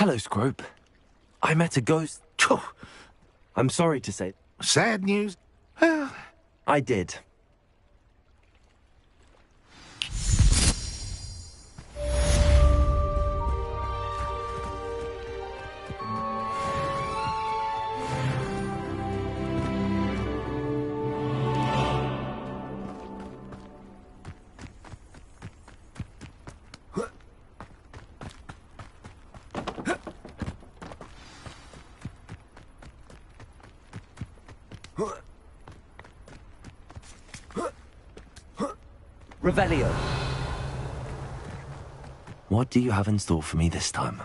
Hello, Scrope. I met a ghost. I'm sorry to say. Sad news? Well, I did. Revelio. What do you have in store for me this time?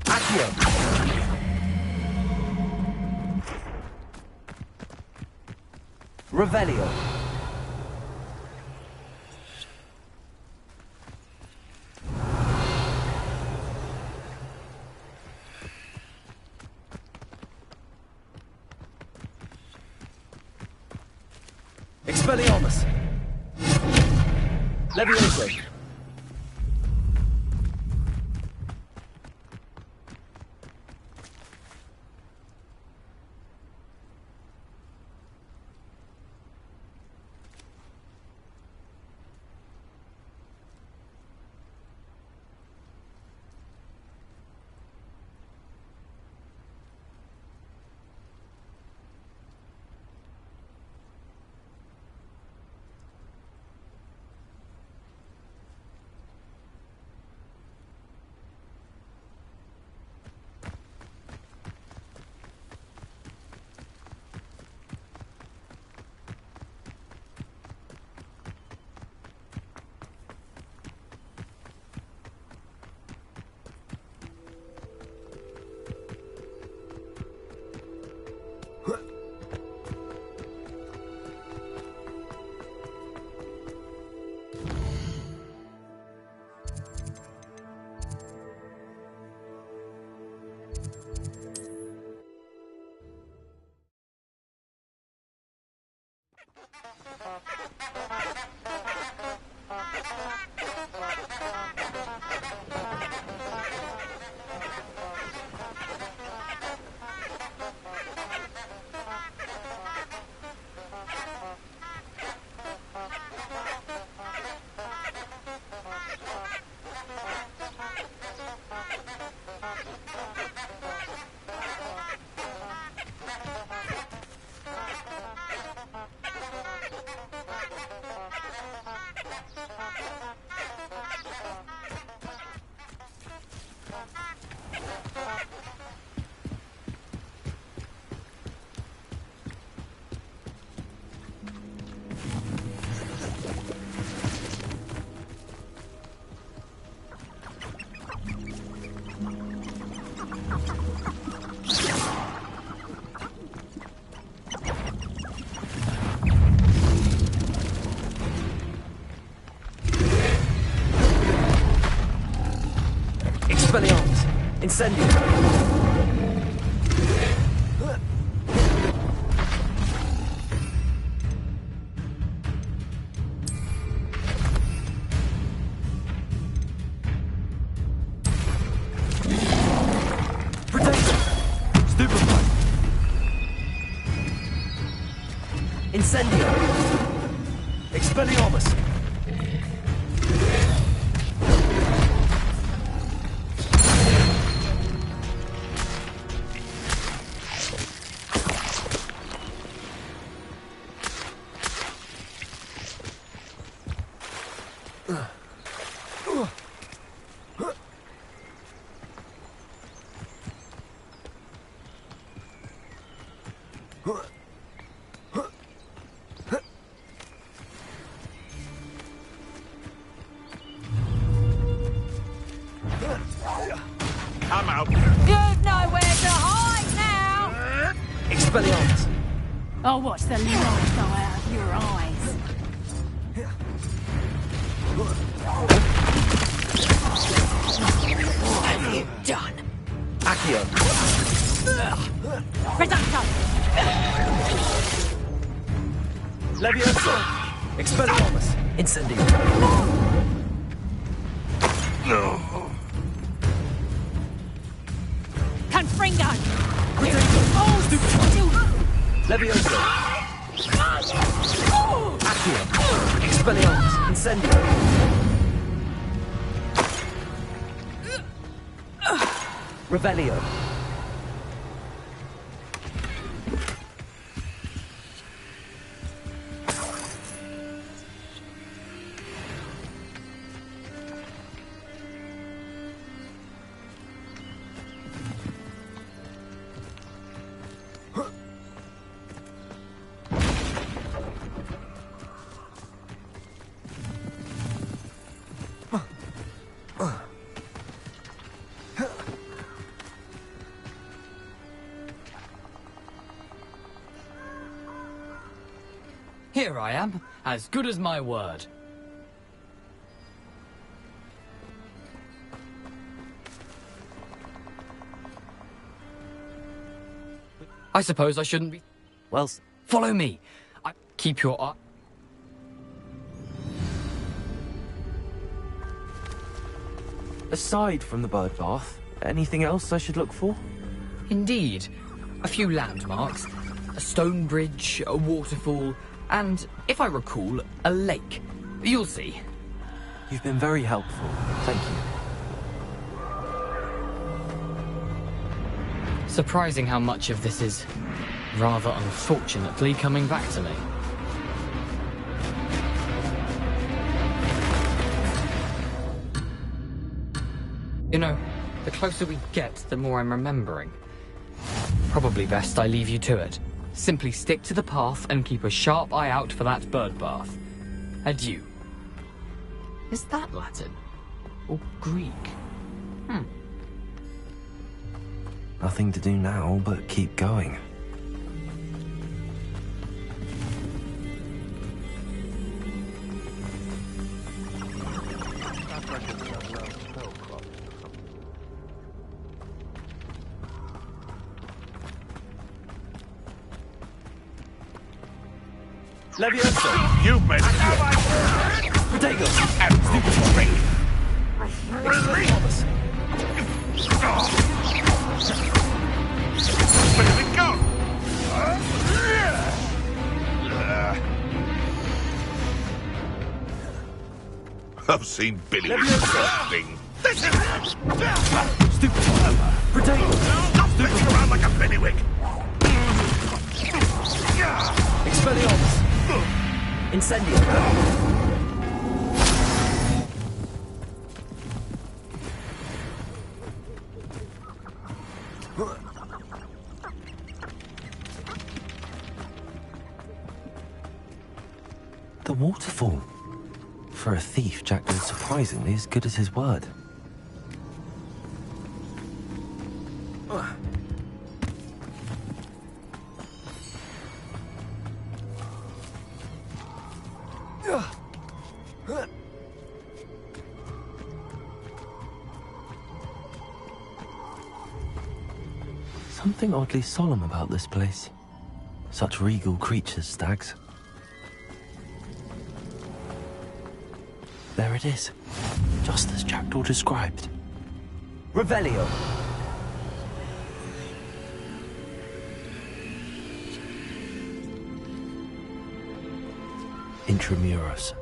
Accio. Revelio. Expelliarmus! Levioso! Expelliarmus! Incendio! Incendio! Expelliarmus! I'm out. You've nowhere to hide now! Expelliarmus! I'll watch the light go out of your eyes. What have you done? Accio! Reducto! Levioso! Expelliarmus! Incendio! Confringo! Oh, Stupid! Levioso! Accio! Expelliarmus! Incendio! Revelio! Here I am, as good as my word. I suppose I shouldn't be... Well, Follow me. Keep your eye... aside from the bird bath, anything else I should look for? Indeed. A few landmarks. A stone bridge, a waterfall, and, if I recall, a lake. You'll see. You've been very helpful. Thank you. Surprising how much of this is, rather unfortunately, coming back to me. You know, the closer we get, the more I'm remembering. Probably best I leave you to it. Simply stick to the path and keep a sharp eye out for that bird bath. Adieu. Is that Latin? Or Greek? Nothing to do now but keep going. Levioso! You made it. Protego! Stupid string. Expelliarmus! Where did it go? I've seen Billy with that thing. This is Stupid! Protego! Stop messing around like a pennywig. Expelliarmus! Incendio! The waterfall. For a thief, Jack was surprisingly as good as his word. Something oddly solemn about this place. Such regal creatures, stags. There it is, just as Jackdaw described. Revelio! Intramuros.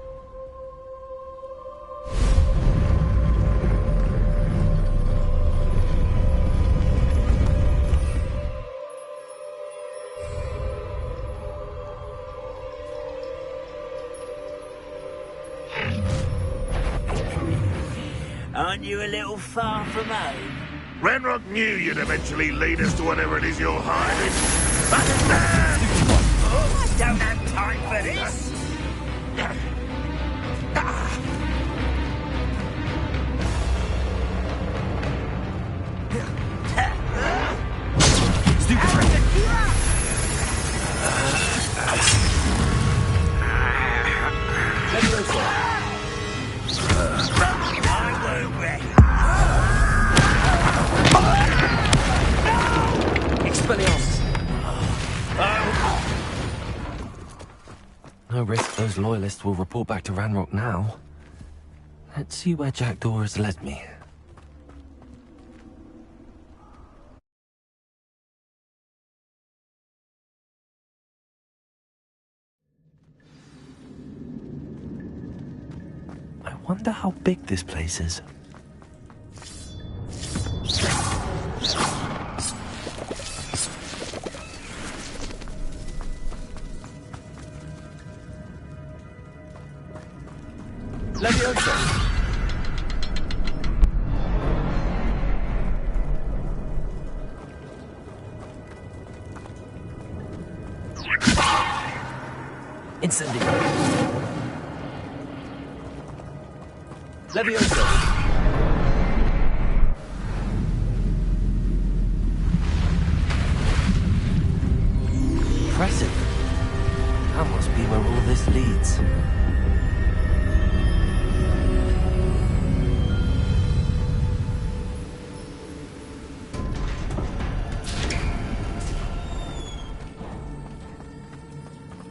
Aren't you a little far from home? Ranrock knew you'd eventually lead us to whatever it is you're hiding. Understand? I don't have time for this. No risk those loyalists will report back to Ranrock now. Let's see where Jackdaw has led me. I wonder how big this place is. Leviosa! Incendio. Leviosa! Impressive. That must be where all this leads.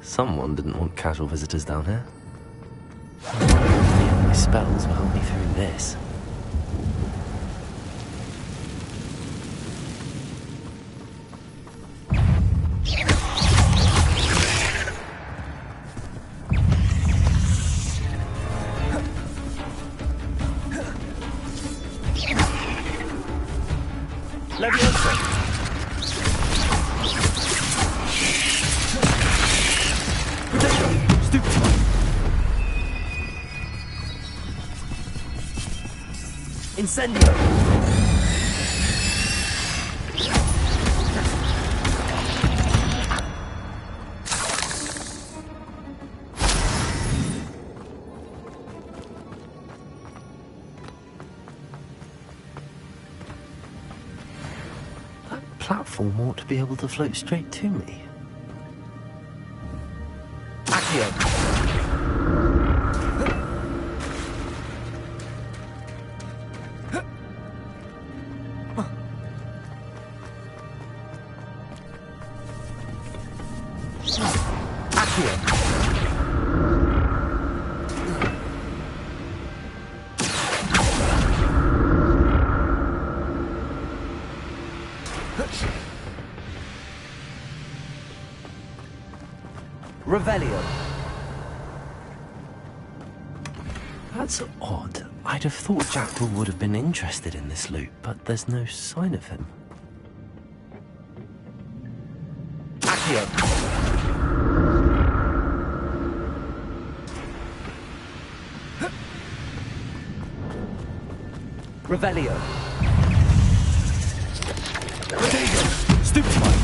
Someone didn't want casual visitors down here. My spells will help me through this. Leviosa! Incendio! That platform ought to be able to float straight to me. Accio! Revelio. That's odd. I'd have thought Jackdaw would have been interested in this loot, but there's no sign of him. Accio. Revelio. Stupefy.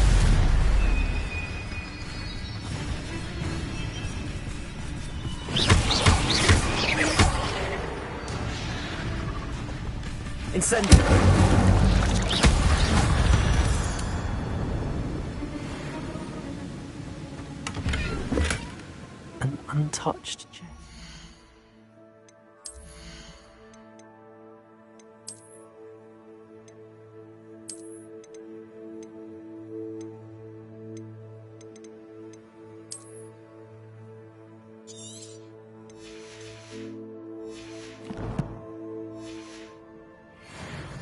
Incendio. An untouched gem.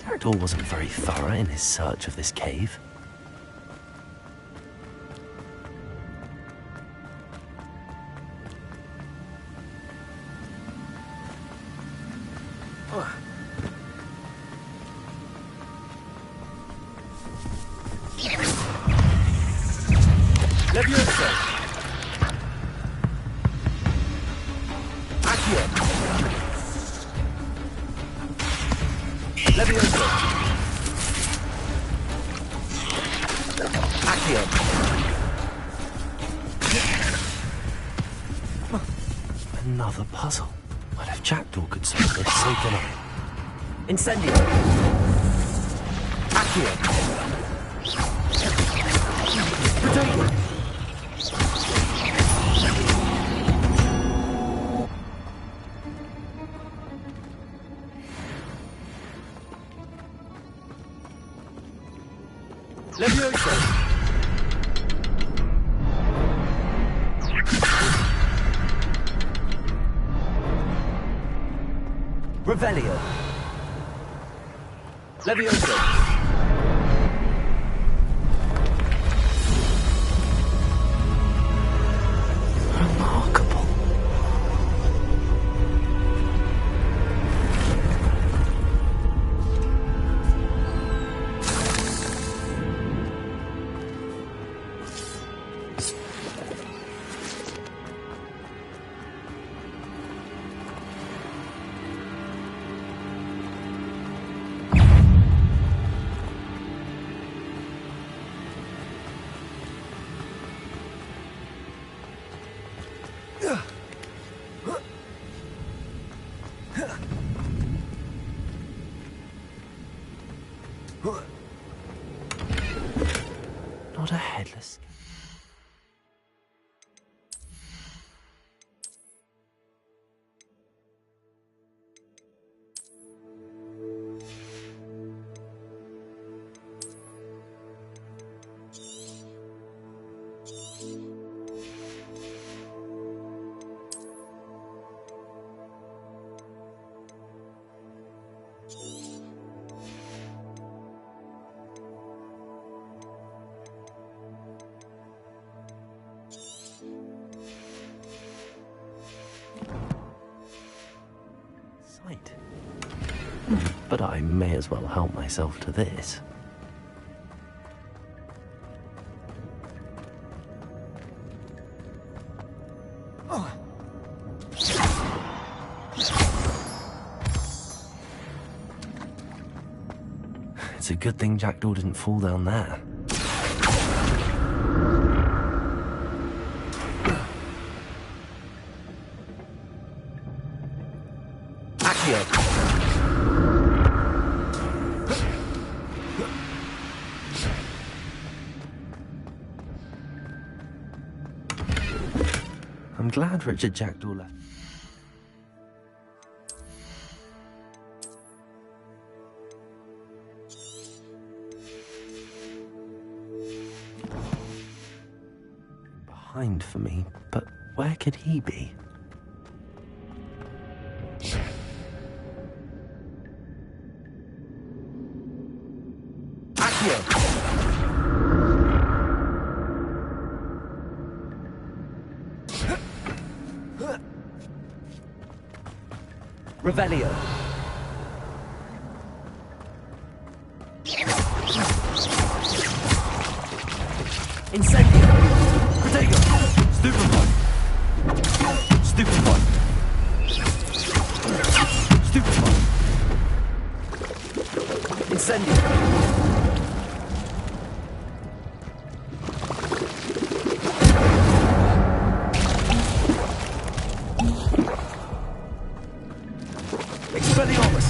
Jackdaw wasn't very thorough in his search of this cave. Leviosa! Accio! Leviosa! Accio! Another puzzle. But if Jackdaw could solve this, so can I. Incendio! Accio! Potato! Leviosa! Revelio. Levioso. Remarkable. Not a headless. Sight. But I may as well help myself to this. It's a good thing Jackdaw didn't fall down there. I'm glad Richard Jackdaw left. Behind for me, but where could he be? Revelio. Incendio. Protego. Stupefy. Stupefy. Stupefy. Incendio. Expelliarmus!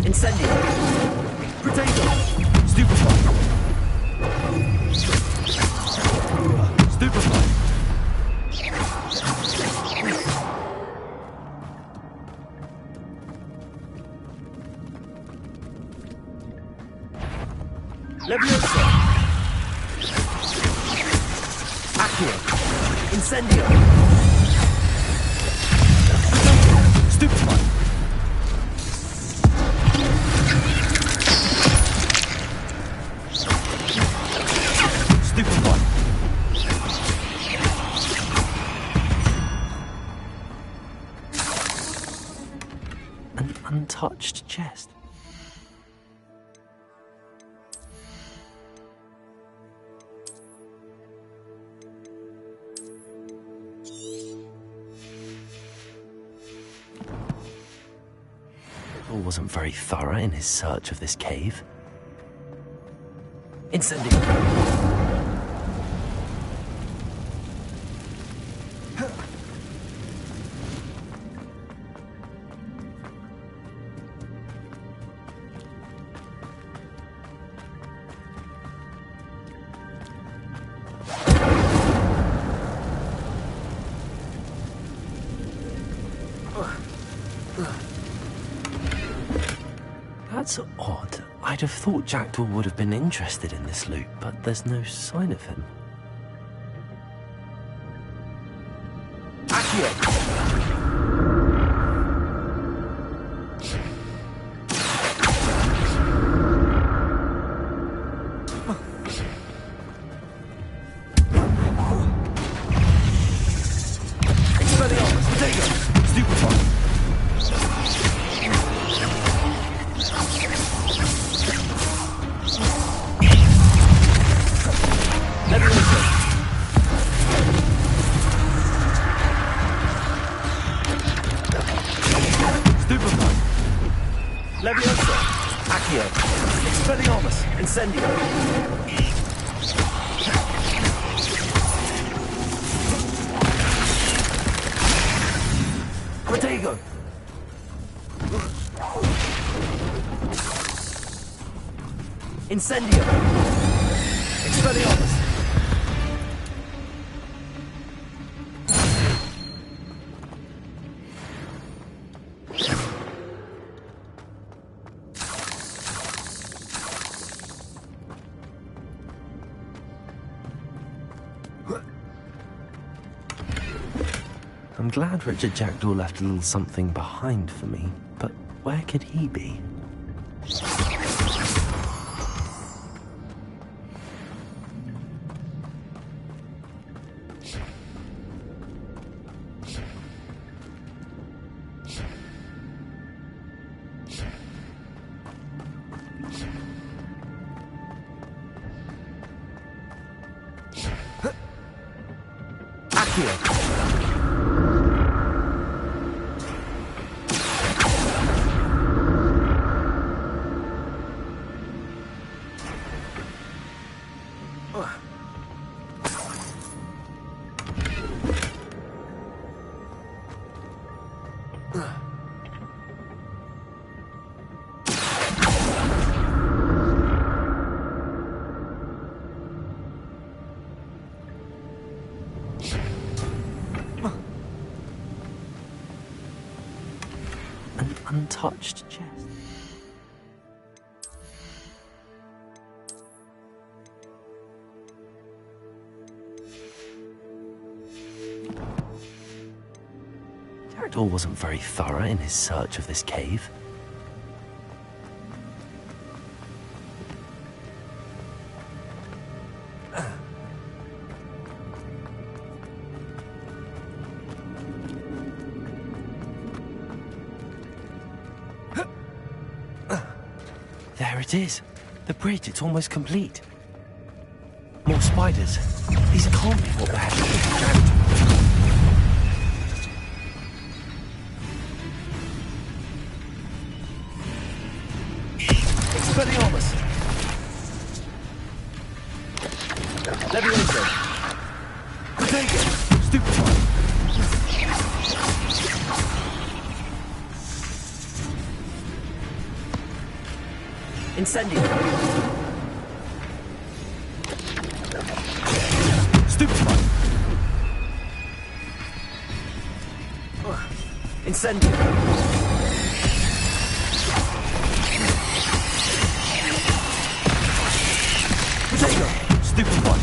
Incendio! Protego! Stupefy! Stupefy! Leviosa! Accio! Incendio! Stupefy! Stupefy! An untouched chest. Wasn't very thorough in his search of this cave. Incendio! That's odd. I'd have thought Jackdaw would have been interested in this loot, but there's no sign of him. Leviosa! Accio! Expelliarmus! Incendio! Protego! Incendio! Expelliarmus! I'm glad Richard Jackdaw left a little something behind for me, but where could he be? Accio! An untouched chest. Jackdaw wasn't very thorough in his search of this cave. There it is. The bridge, it's almost complete. More spiders. These can't be what we're heading with Jackdaw. Expelliarmus! Leviosa! Protego! Stupefy! Incendio! Stupefy! Incendio! Protego! Stupefy!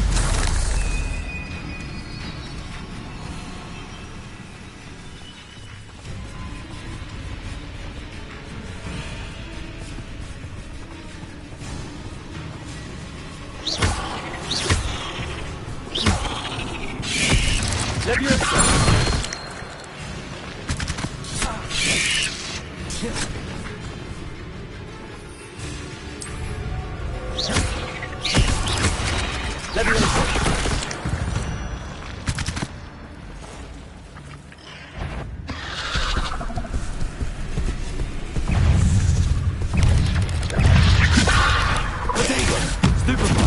Leviosa! Leviosa! Protego! Stupefy!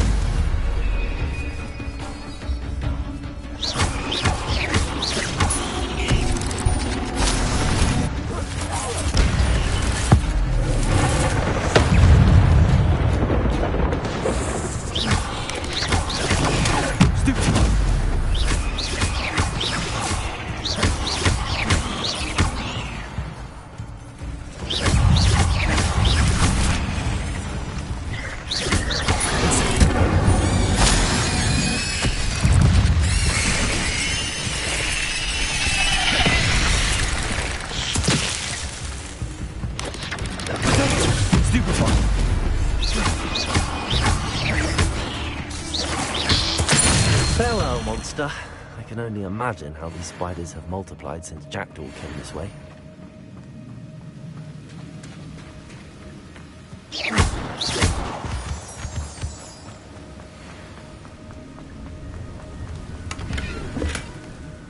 Farewell, monster. I can only imagine how these spiders have multiplied since Jackdaw came this way.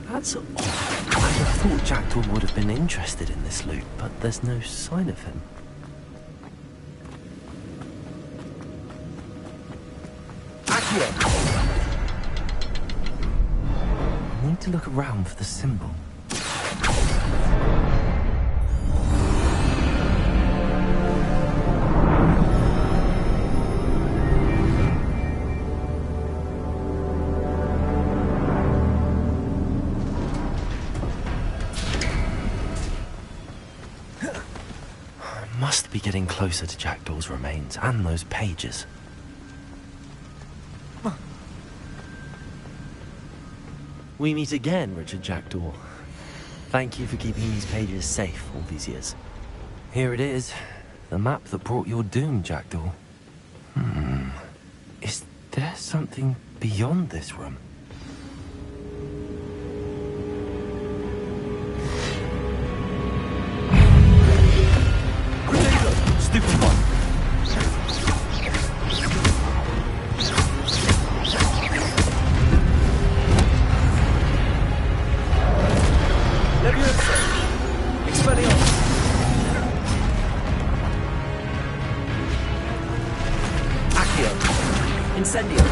That's odd. I thought Jackdaw would have been interested in this loot, but there's no sign of him. Accio! I need to look around for the symbol. Must be getting closer to Jackdaw's remains and those pages. We meet again, Richard Jackdaw. Thank you for keeping these pages safe all these years. Here it is, the map that brought your doom, Jackdaw. Is there something beyond this room? Stupid one! Leviosa! Expelliarmus! Accio! Incendio!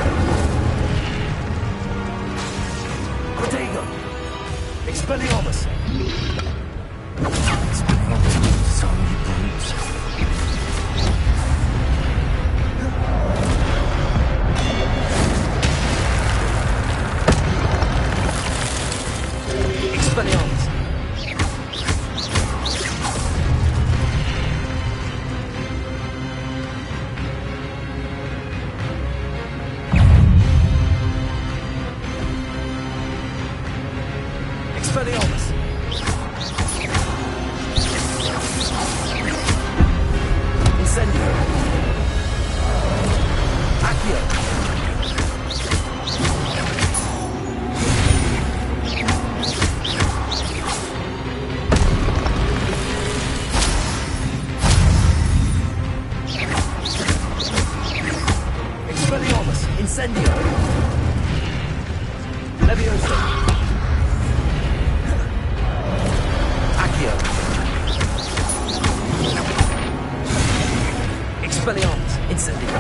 Protego! Expelliarmus! Expelliarmus, so many brutes. Expelliarmus! Expelliarmus! Incendio! Accio! Expelliarmus! Incendio! Leviosa! Accio! Expelliarmus! Incendio!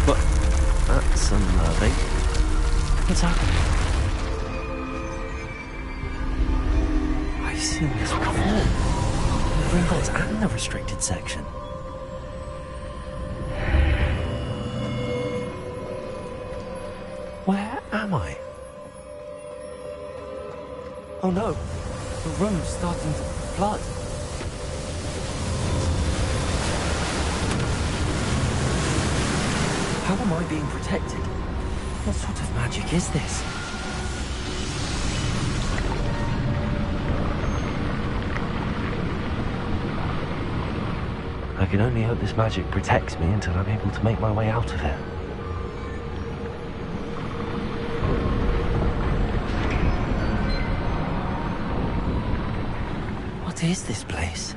But that's unnerving. What's happening? I've seen this before. The Gringotts and the restricted section. Where am I? Oh no, the room's starting to flood. How am I being protected? What sort of magic is this? I can only hope this magic protects me until I'm able to make my way out of here. What is this place?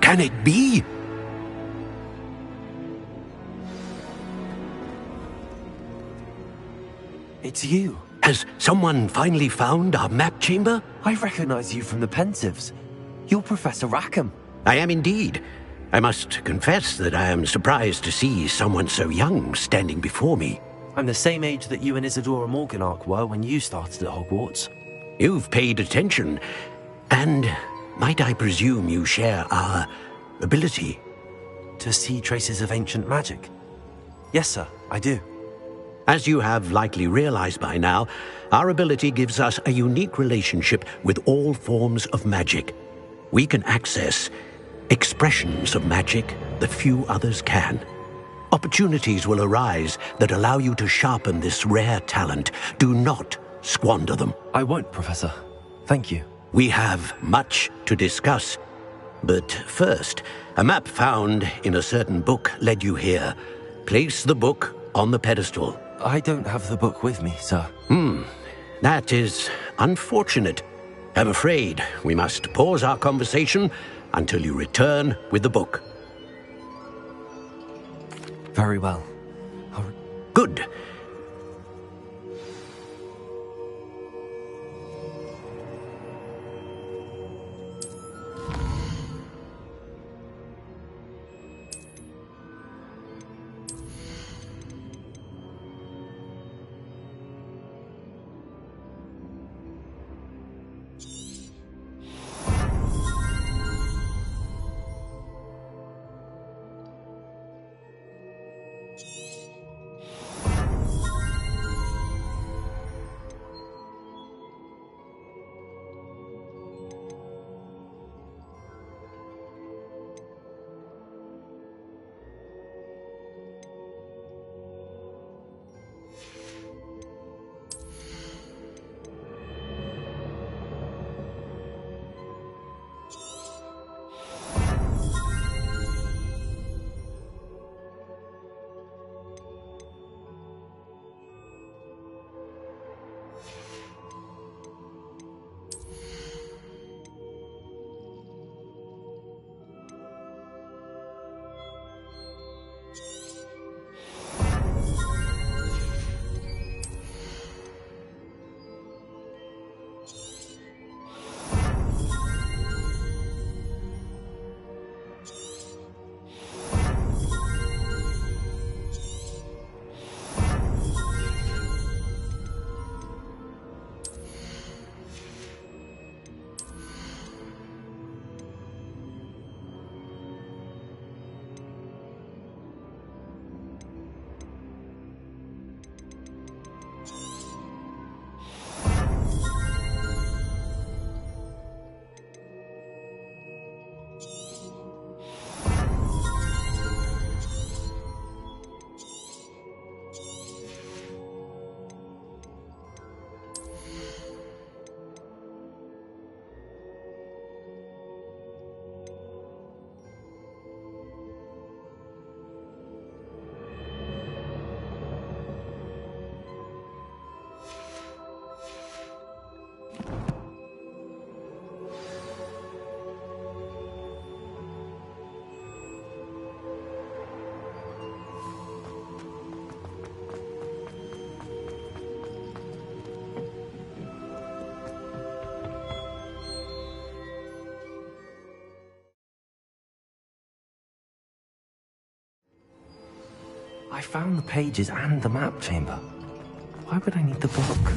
Can it be? It's you. Has someone finally found our map chamber? I recognize you from the Pensieves. You're Professor Rackham. I am indeed. I must confess that I am surprised to see someone so young standing before me. I'm the same age that you and Isidora Morganach were when you started at Hogwarts. You've paid attention, and might I presume you share our ability? To see traces of ancient magic? Yes, sir, I do. As you have likely realized by now, our ability gives us a unique relationship with all forms of magic. We can access expressions of magic that few others can. Opportunities will arise that allow you to sharpen this rare talent. Do not squander them. I won't, Professor. Thank you. We have much to discuss. But first, a map found in a certain book led you here. Place the book on the pedestal. I don't have the book with me, sir. That is unfortunate. I'm afraid we must pause our conversation until you return with the book. Very well. Good. I found the pages and the map chamber. Why would I need the book?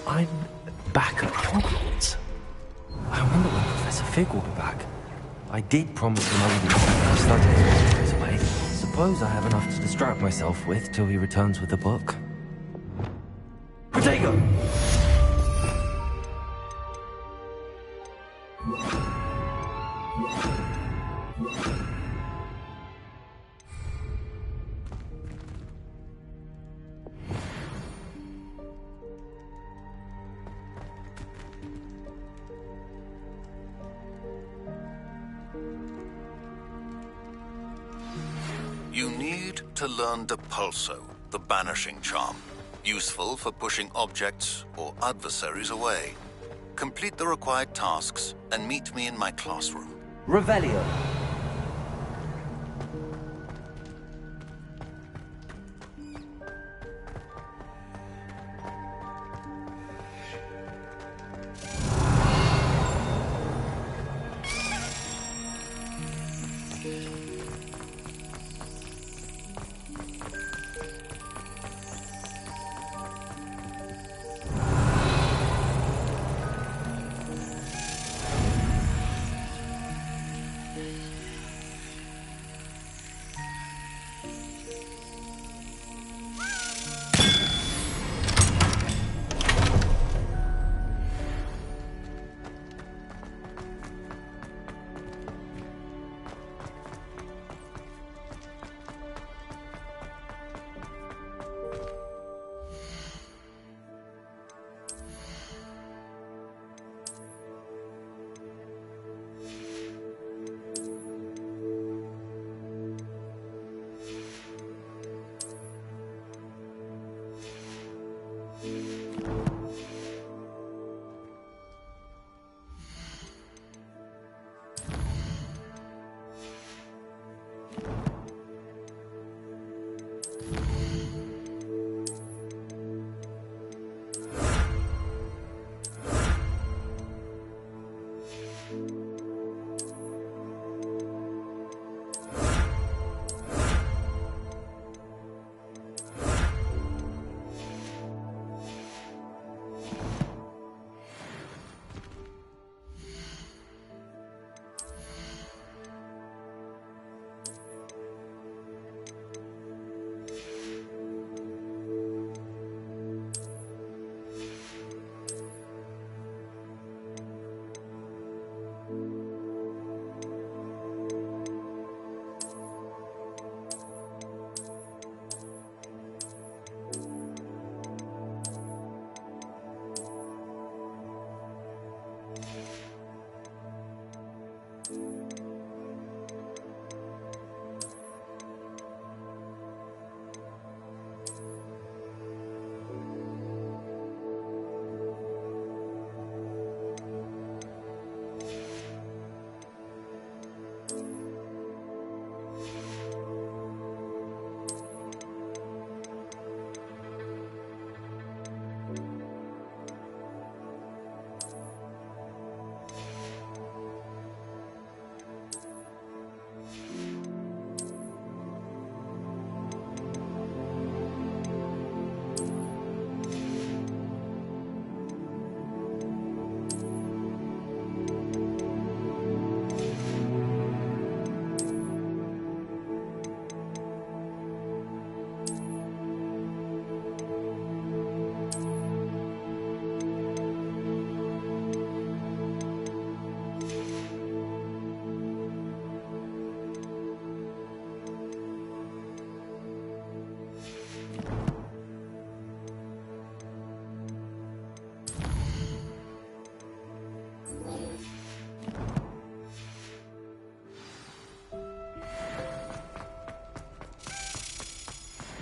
I'm back at Hogwarts. I wonder when Professor Fig will be back. I did promise him I wouldn't stop studying while he goes away. Suppose I have enough to distract myself with till he returns with the book. Protego! You need to learn Depulso, the banishing charm, useful for pushing objects or adversaries away. Complete the required tasks and meet me in my classroom. Revelio.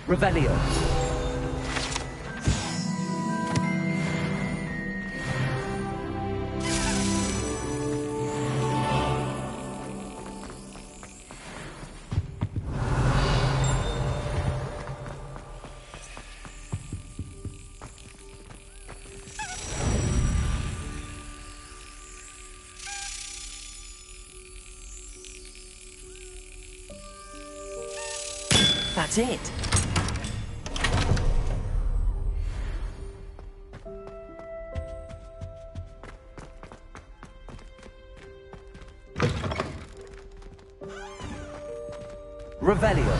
Revelio. That's it. Revelio.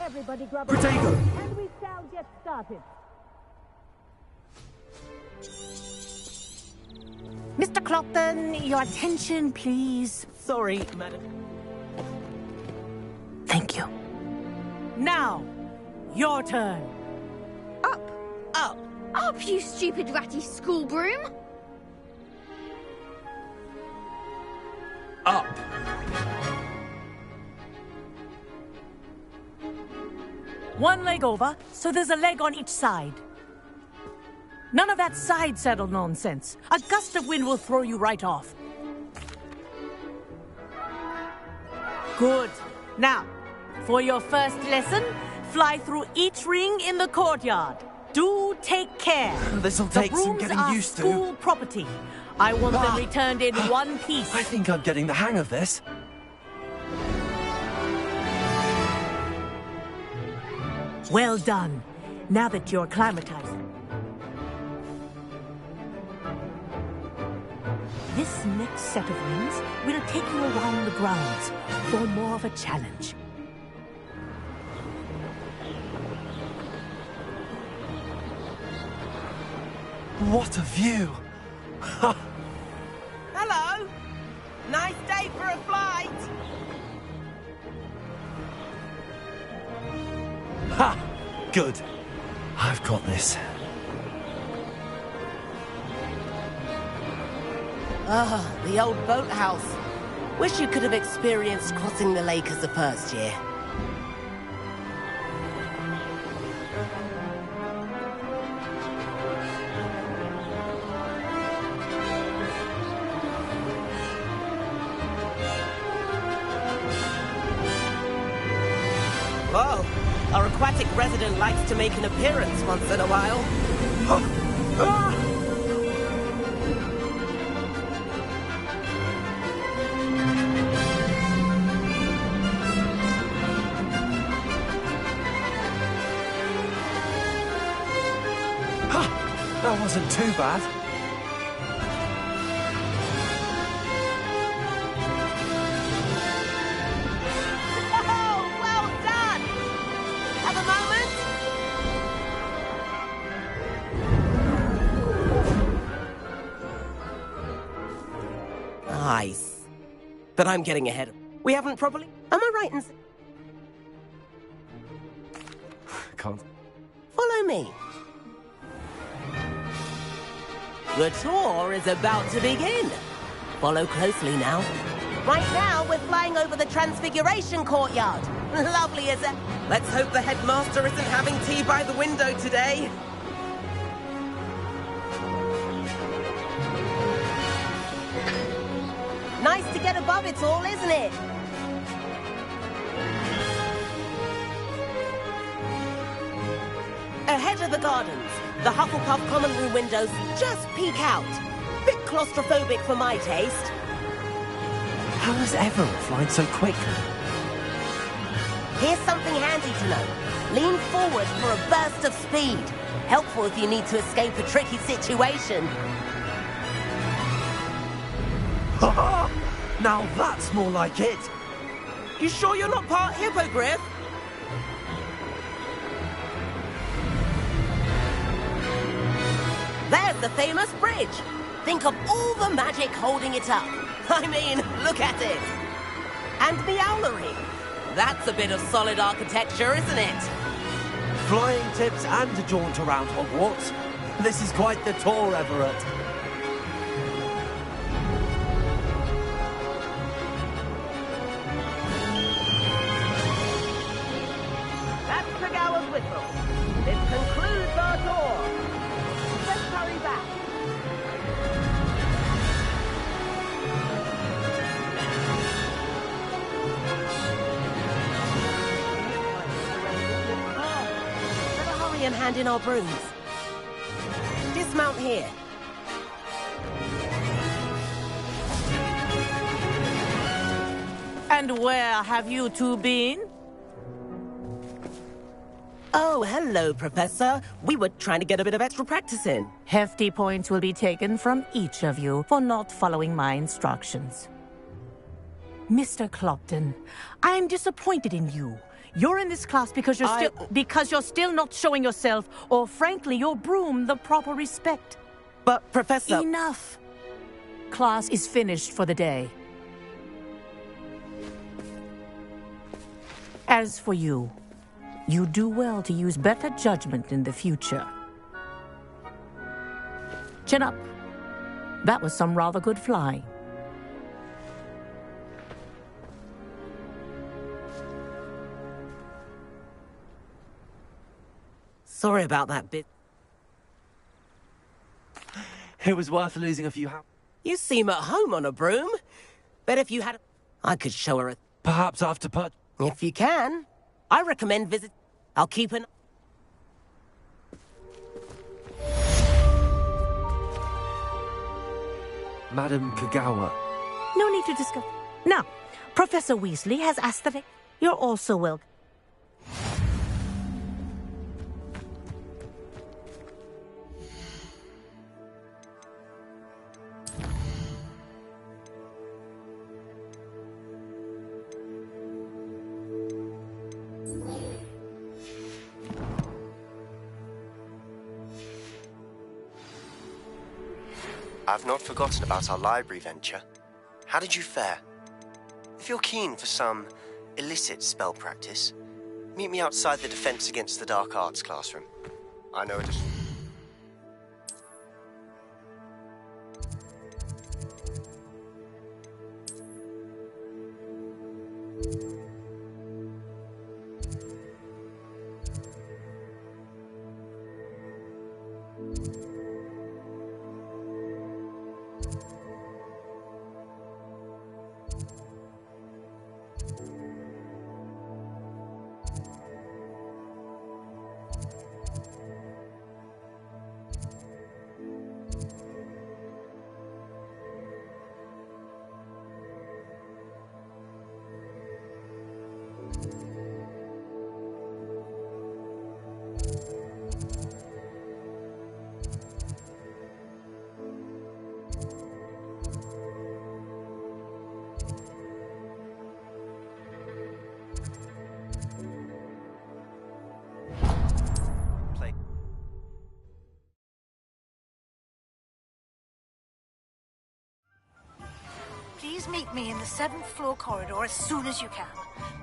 Everybody grab a Protego! and we shall get started. Mr. Clopton, your attention, please. Sorry, madam. Thank you. Now, your turn. Up! Up! Up, you stupid ratty school broom! Up. One leg over, so there's a leg on each side. None of that side saddle nonsense. A gust of wind will throw you right off. Good. Now, for your first lesson, fly through each ring in the courtyard. Do take care. This'll The take some brooms getting are used to. school property. I want them returned in one piece. I think I'm getting the hang of this. Well done. Now that you're acclimatized. This next set of rings will take you around the grounds for more of a challenge. What a view! Hello! Nice day for a flight! Ha! Good. I've got this. Ah, the old boathouse. Wish you could have experienced crossing the lake as a first year. Whoa! Our aquatic resident likes to make an appearance once in a while. That wasn't too bad. Oh, well done! Have a moment? Nice. But I'm getting ahead of... We haven't properly... Am I right in... Can't. Follow me. The tour is about to begin. Follow closely now. Right now, we're flying over the Transfiguration Courtyard. Lovely, is it? Let's hope the headmaster isn't having tea by the window today. Nice to get above it all, isn't it? Ahead of the gardens, the Hufflepuff common room windows just peek out. Bit claustrophobic for my taste. How has Everett flying so quick? Here's something handy to know. Lean forward for a burst of speed. Helpful if you need to escape a tricky situation. Now that's more like it. You sure you're not part hippogriff? There's the famous bridge. Think of all the magic holding it up. I mean, look at it. And the owlery. That's a bit of solid architecture, isn't it? Flying tips and a jaunt around Hogwarts. This is quite the tour, Everett. That's Tregower's whistle. This concludes our tour. Let's hurry back. Better hurry and hand in our brooms. Dismount here. And where have you two been? Oh, hello, Professor. We were trying to get a bit of extra practice in. Hefty points will be taken from each of you for not following my instructions. Mr. Clopton, I'm disappointed in you. You're in this class because you're still not showing yourself, or frankly, your broom the proper respect. But, Professor... Enough. Class is finished for the day. As for you, you do well to use better judgment in the future. Chin up. That was some rather good flying. Sorry about that bit. It was worth losing a few You seem at home on a broom. Bet if you had... I could show her a... Perhaps after If you can. I recommend visit... I'll keep an... Madam Kagawa. No need to discuss. Now, Professor Weasley has asked that you're also welcome. I've not forgotten about our library venture. How did you fare? If you're keen for some illicit spell practice, meet me outside the Defense Against the Dark Arts classroom. I know it is... Please meet me in the 7th floor corridor as soon as you can.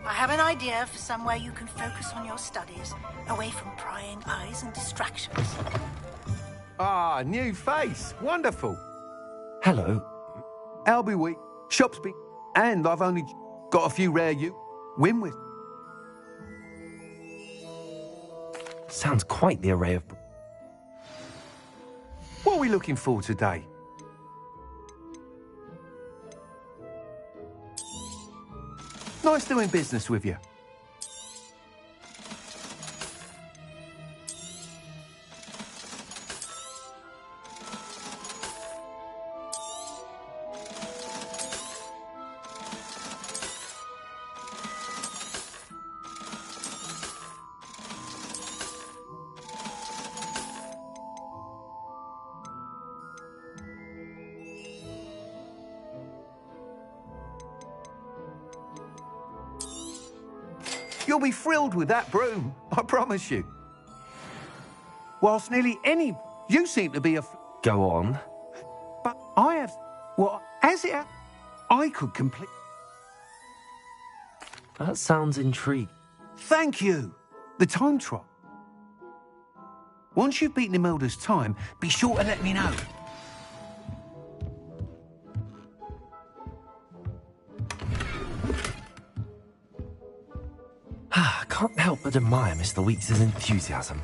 I have an idea for somewhere you can focus on your studies, away from prying eyes and distractions. Ah, new face. Wonderful. Hello. Albie Week, shop's been... And I've only got a few rare you win with. Sounds quite the array of... What are we looking for today? Nice doing business with you. You'll be thrilled with that broom, I promise you. Whilst nearly any... You seem to be a... Go on. But I have... Well, as it... I could complete... That sounds intriguing. Thank you. The time trot. Once you've beaten Imelda's time, be sure to let me know. I can't help but admire Mr. Weeks' enthusiasm.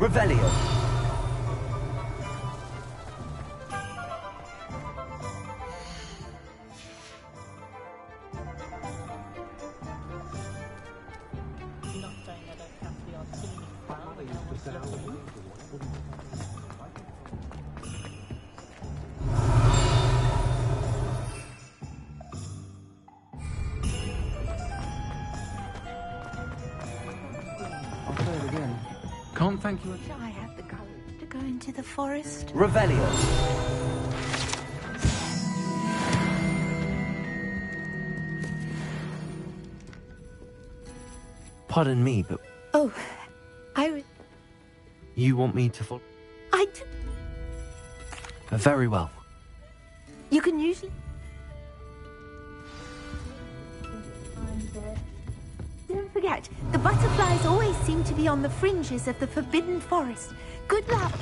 Revelio. Can't thank you. I have the courage to go into the forest. Revelio. Pardon me, but Oh, I would... you want me to follow? I do... Very well. You can usually... Don't forget, the butterflies always seem to be on the fringes of the Forbidden Forest. Good luck.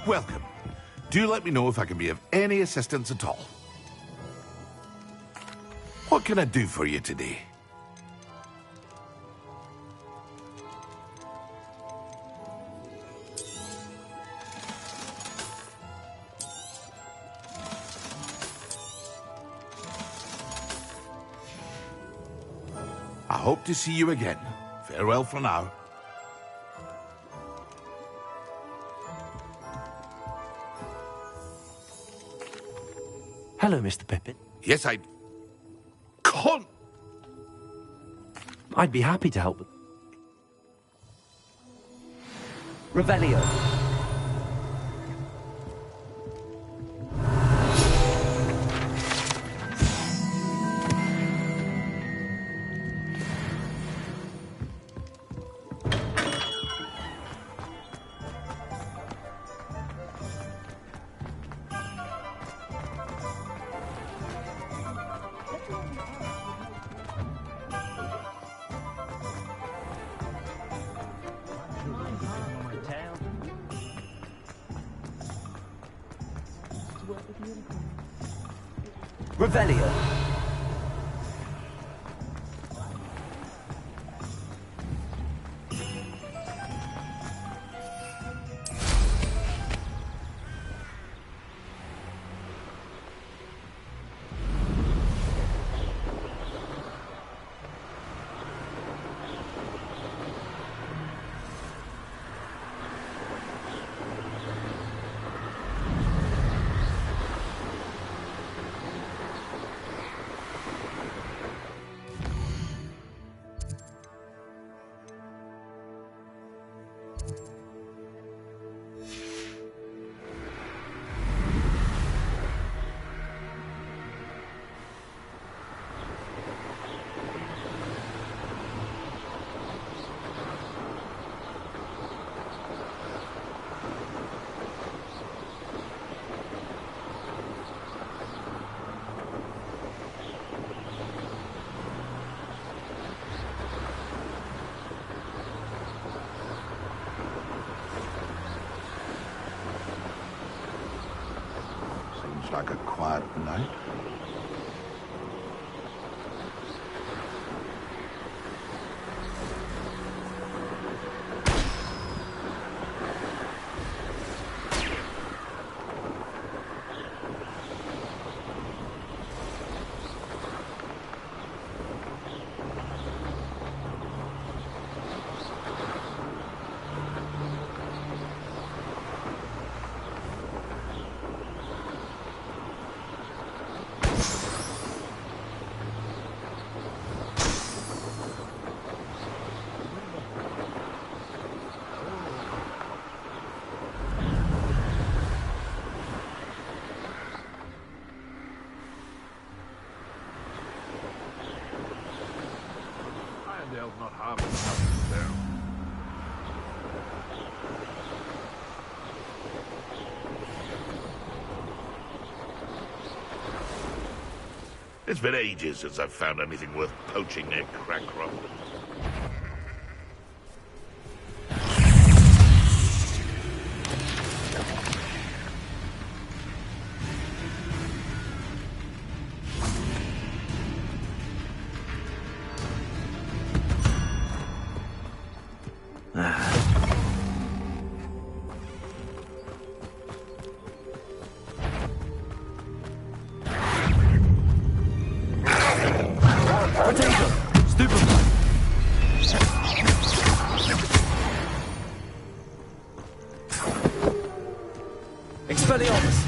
Welcome. Do let me know if I can be of any assistance at all. What can I do for you today? I hope to see you again. Farewell for now. Hello, Mr. Pippin. Yes, I can't. I'd be happy to help. Revelio. Revelio. Seems like a quiet night. Not half enough down. It's been ages since I've found anything worth poaching near Crackcroft. Expelliarmus!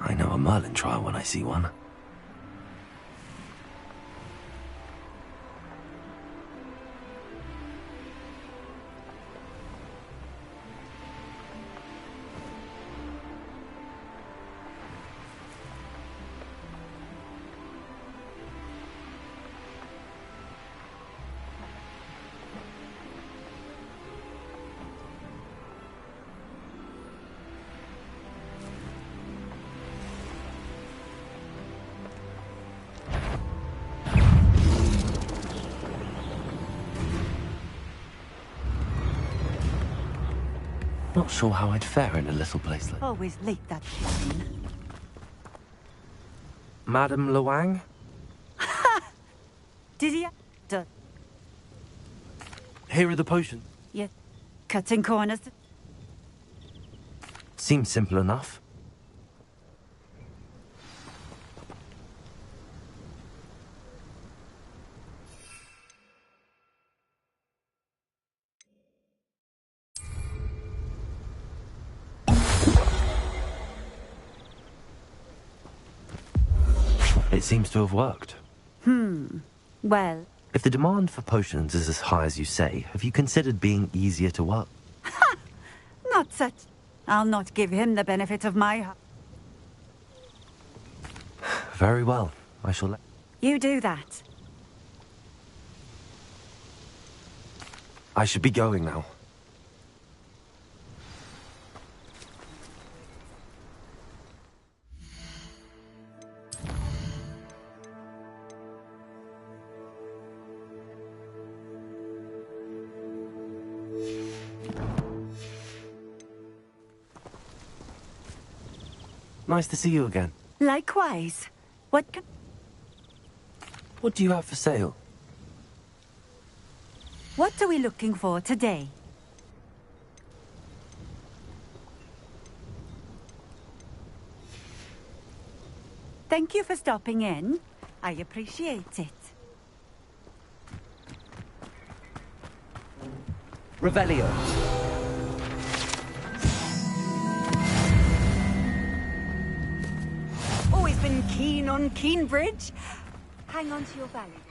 I know a Merlin trial when I see one. Not sure how I'd fare in a little place like... Always late, that kid. Madame Luang? Did you? Here are the potions. Yeah, cutting corners. Seems simple enough. It seems to have worked. Well... If the demand for potions is as high as you say, have you considered being easier to work? Ha! Not such... I'll not give him the benefit of my... Very well. I shall let... You do that. I should be going now. Nice to see you again. Likewise. What do you have for sale? What are we looking for today? Thank you for stopping in. I appreciate it. Revelio. Always been keen on Keenbridge. Hang on to your valuables.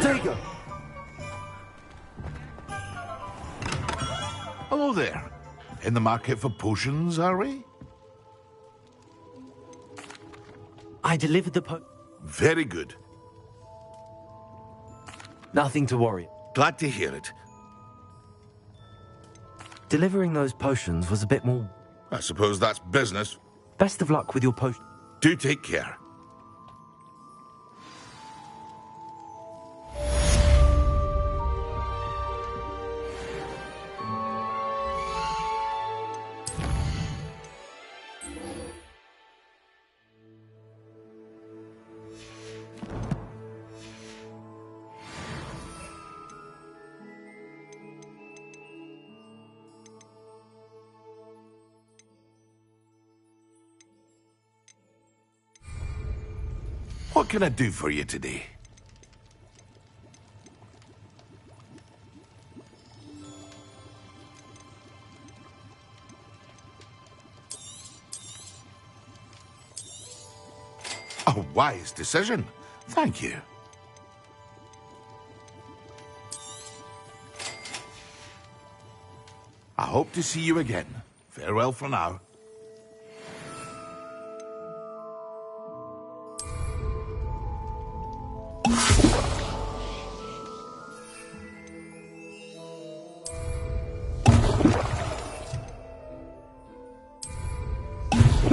Dago! Hello there. In the market for potions, are we? I delivered the Very good. Nothing to worry. Glad to hear it. Delivering those potions was a bit more... I suppose that's business. Best of luck with your potion. Do take care. What can I do for you today? A wise decision. Thank you. I hope to see you again. Farewell for now.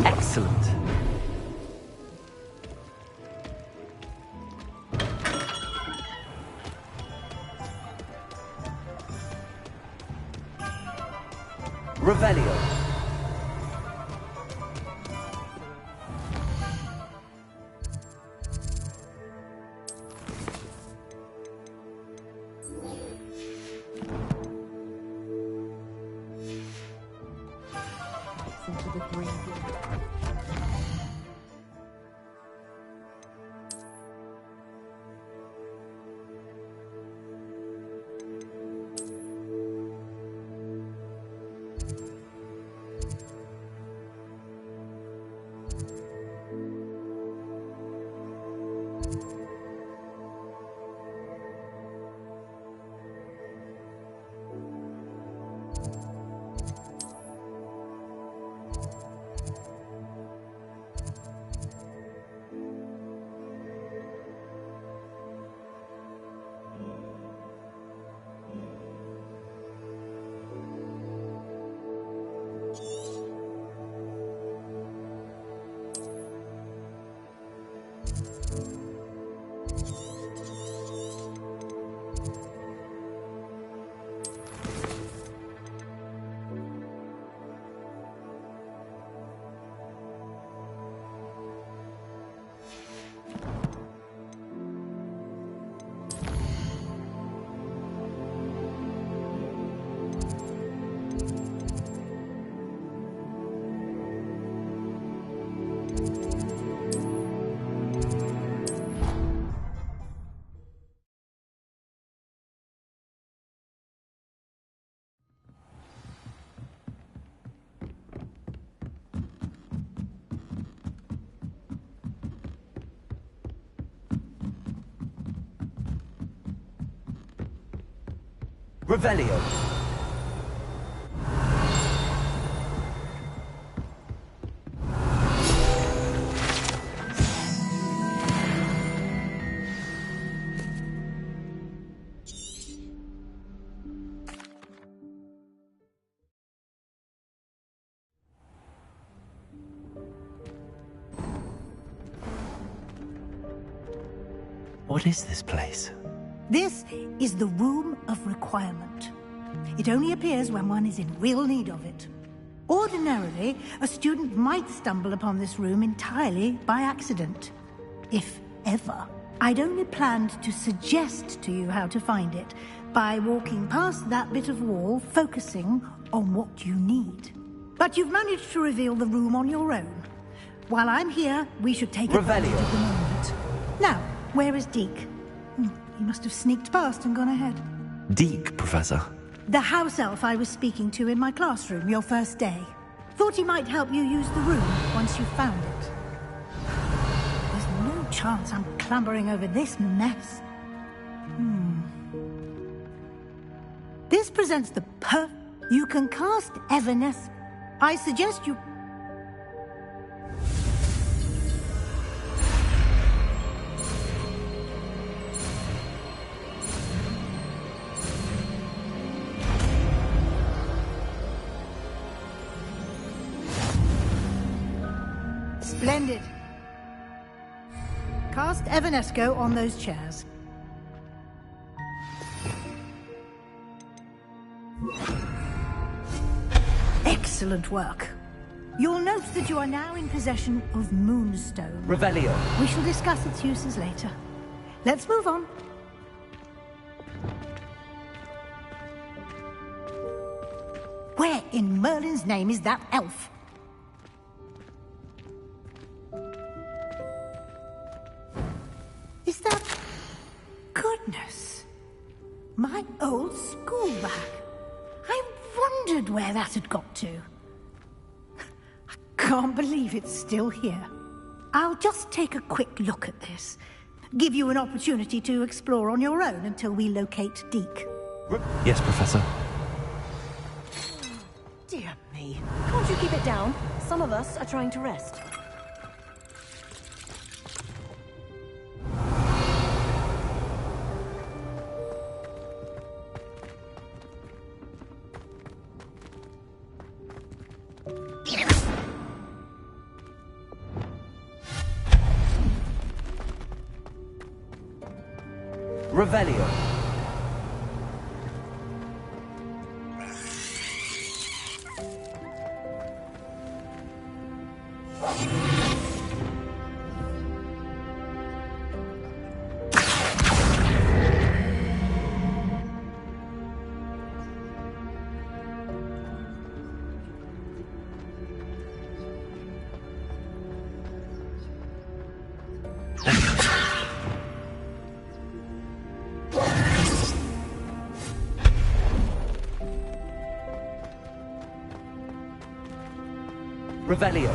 Excellent. Revelio. Into the graveyard. Revelio. What is this place? This is the Room of Requirement. It only appears when one is in real need of it. Ordinarily, a student might stumble upon this room entirely by accident. If ever. I'd only planned to suggest to you how to find it by walking past that bit of wall, focusing on what you need. But you've managed to reveal the room on your own. While I'm here, we should take advantage of the moment. Now, where is Deke? He must have sneaked past and gone ahead. Deke, Professor. The house elf I was speaking to in my classroom your first day. Thought he might help you use the room once you found it. There's no chance I'm clambering over this mess. This presents the You can cast Evanescence. I suggest you... Splendid. Cast Evanesco on those chairs. Excellent work. You'll note that you are now in possession of Moonstone. Revelio. We shall discuss its uses later. Let's move on. Where in Merlin's name is that elf? Is that... Goodness. My old school bag. I wondered where that had got to. I can't believe it's still here. I'll just take a quick look at this. Give you an opportunity to explore on your own until we locate Deke. Yes, Professor. Dear me. Can't you keep it down? Some of us are trying to rest. Revelio. Revelio.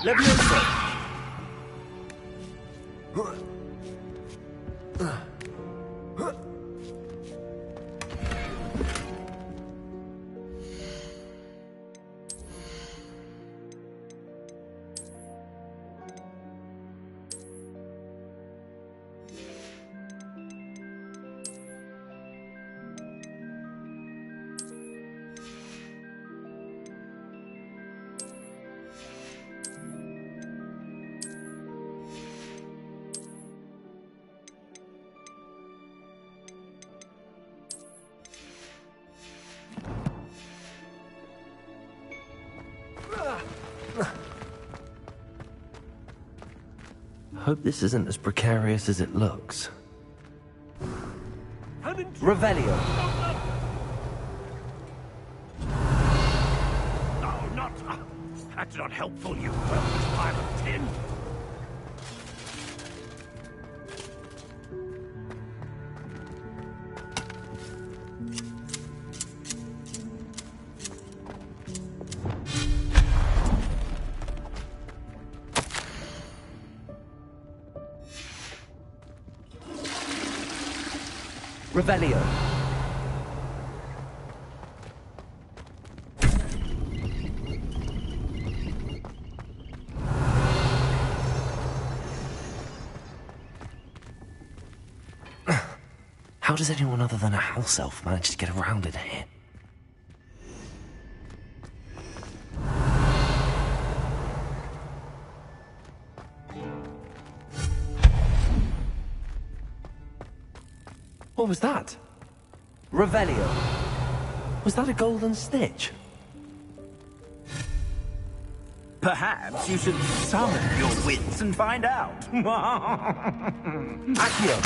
Leviosa. Hope this isn't as precarious as it looks. Revelio. No, not... that's not helpful, you worthless pile of tin. Revelio. How does anyone other than a house elf manage to get around in here? What was that? Revelio. Was that a golden snitch? Perhaps you should summon your wits and find out. Accio.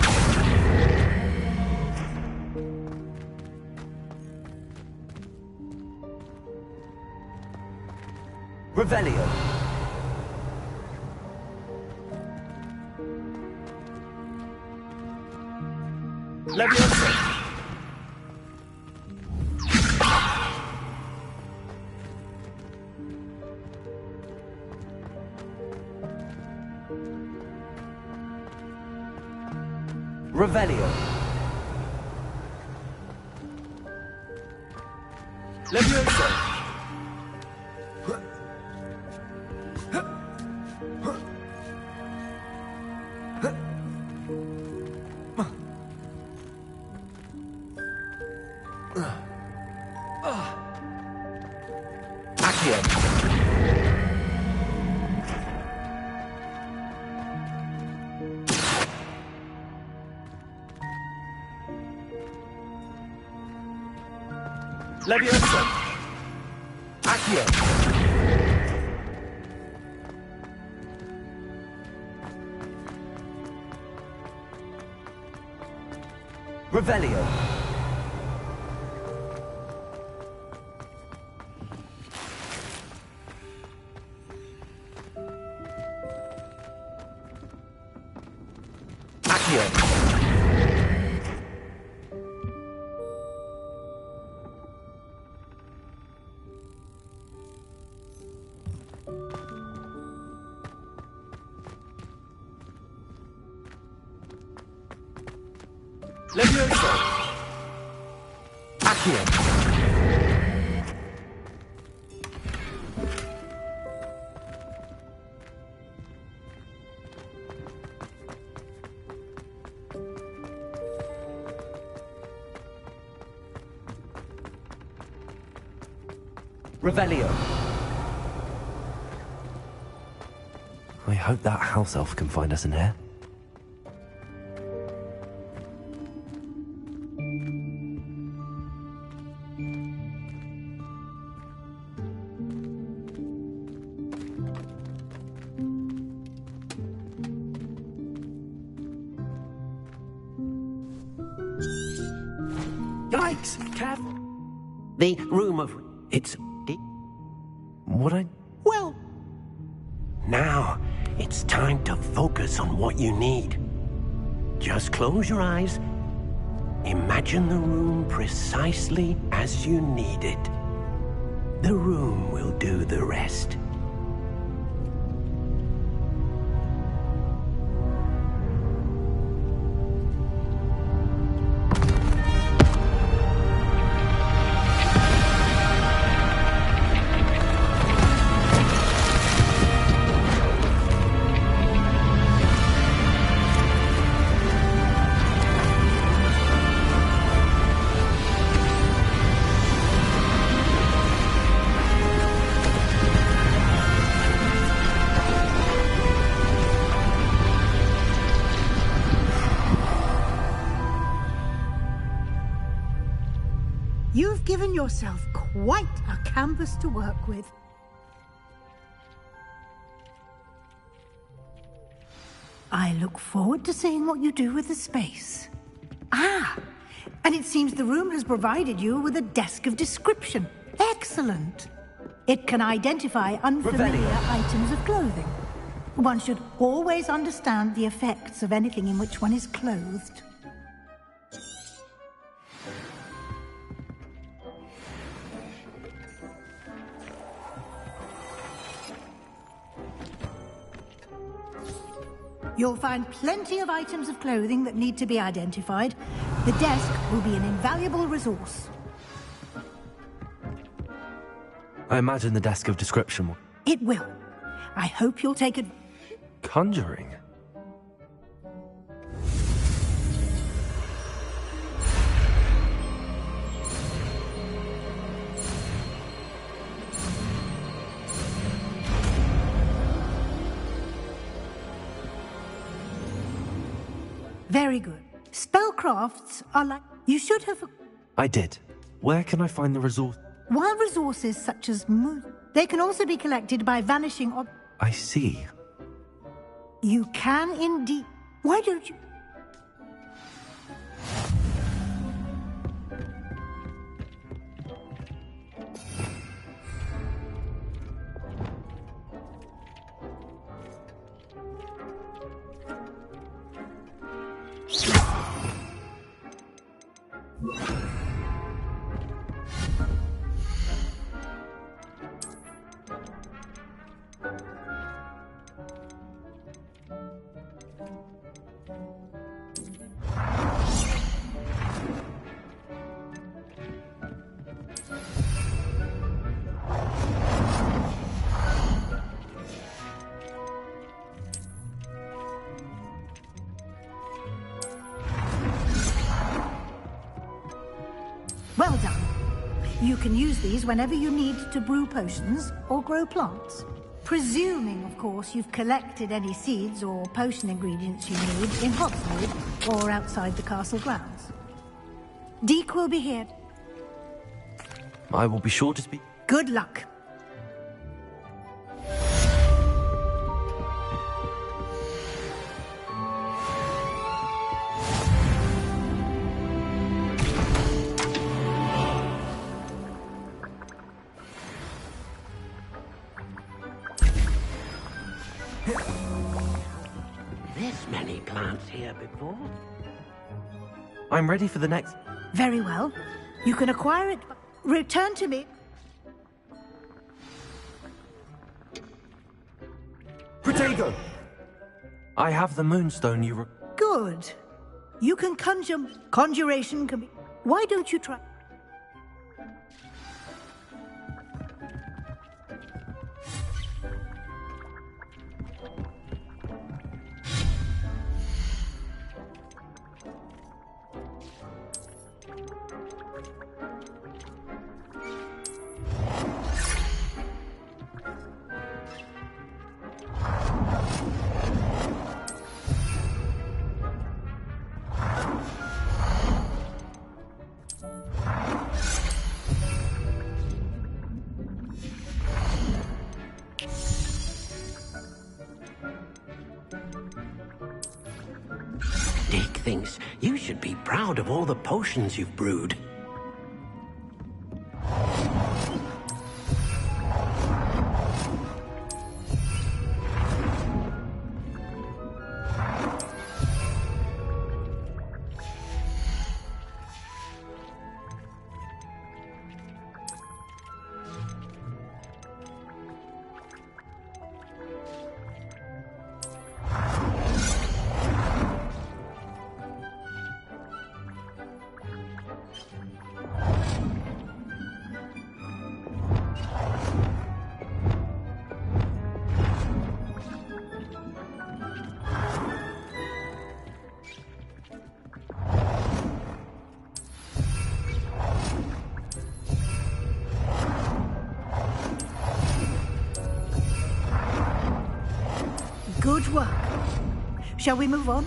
Revelio. Leviosa. Revelio. Levioso! Accio. Levioso! Accio. Revelio. Accio. Levioso! Accio. Revelio. I hope that house elf can find us in here. Yikes, Cav. The room of... It's... What I... Well... Now, it's time to focus on what you need. Just close your eyes. Imagine the room precisely as you need it. The room will do the rest. You've given yourself quite a canvas to work with. I look forward to seeing what you do with the space. Ah, and it seems the room has provided you with a desk of description. Excellent. It can identify unfamiliar items of clothing. One should always understand the effects of anything in which one is clothed. You'll find plenty of items of clothing that need to be identified. The desk will be an invaluable resource. I imagine the desk of description will... It will. I hope you'll take it. Conjuring? Very good. Spellcrafts are like... You should have... I did. Where can I find the resource? While resources such as they can also be collected by vanishing... I see. You can indeed... Why don't you... You can use these whenever you need to brew potions or grow plants. Presuming, of course, you've collected any seeds or potion ingredients you need in Hogsmeade or outside the castle grounds. Deke will be here. I will be sure to speak. Good luck. This many plants here before? I'm ready for the next... Very well. You can acquire it. Return to me. Protego! I have the moonstone you... Good. You can conjure... Conjuration can be... Why don't you try... Dick thinks you should be proud of all the potions you've brewed. Good work. Shall we move on?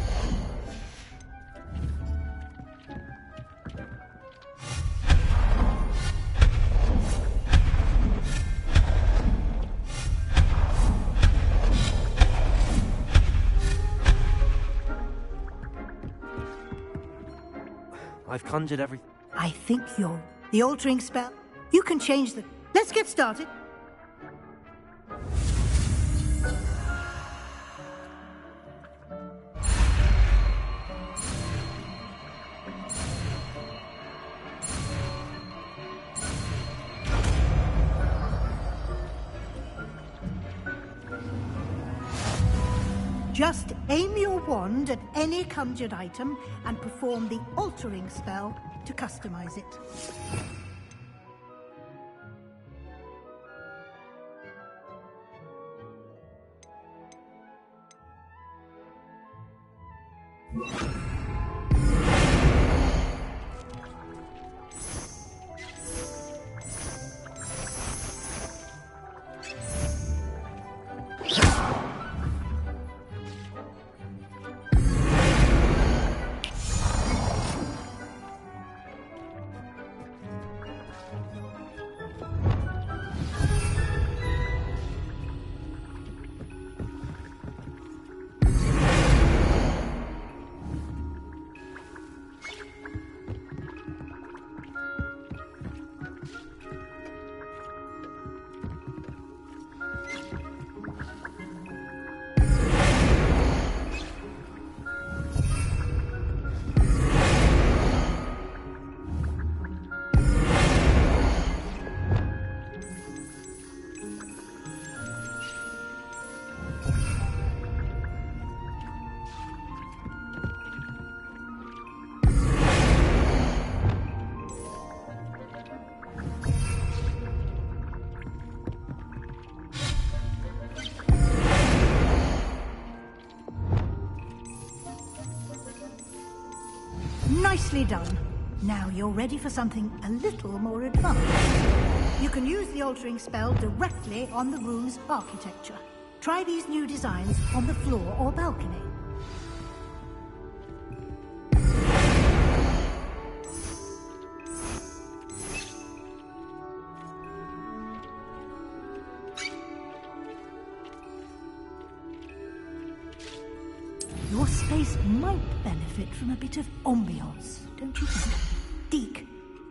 I've conjured everything. I think you're... The altering spell. You can change the... Let's get started. Just aim your wand at any conjured item and perform the altering spell to customize it. Nicely done. Now you're ready for something a little more advanced. You can use the altering spell directly on the room's architecture. Try these new designs on the floor or balcony. Your space might benefit from a bit of ambiance, don't you think? Deke,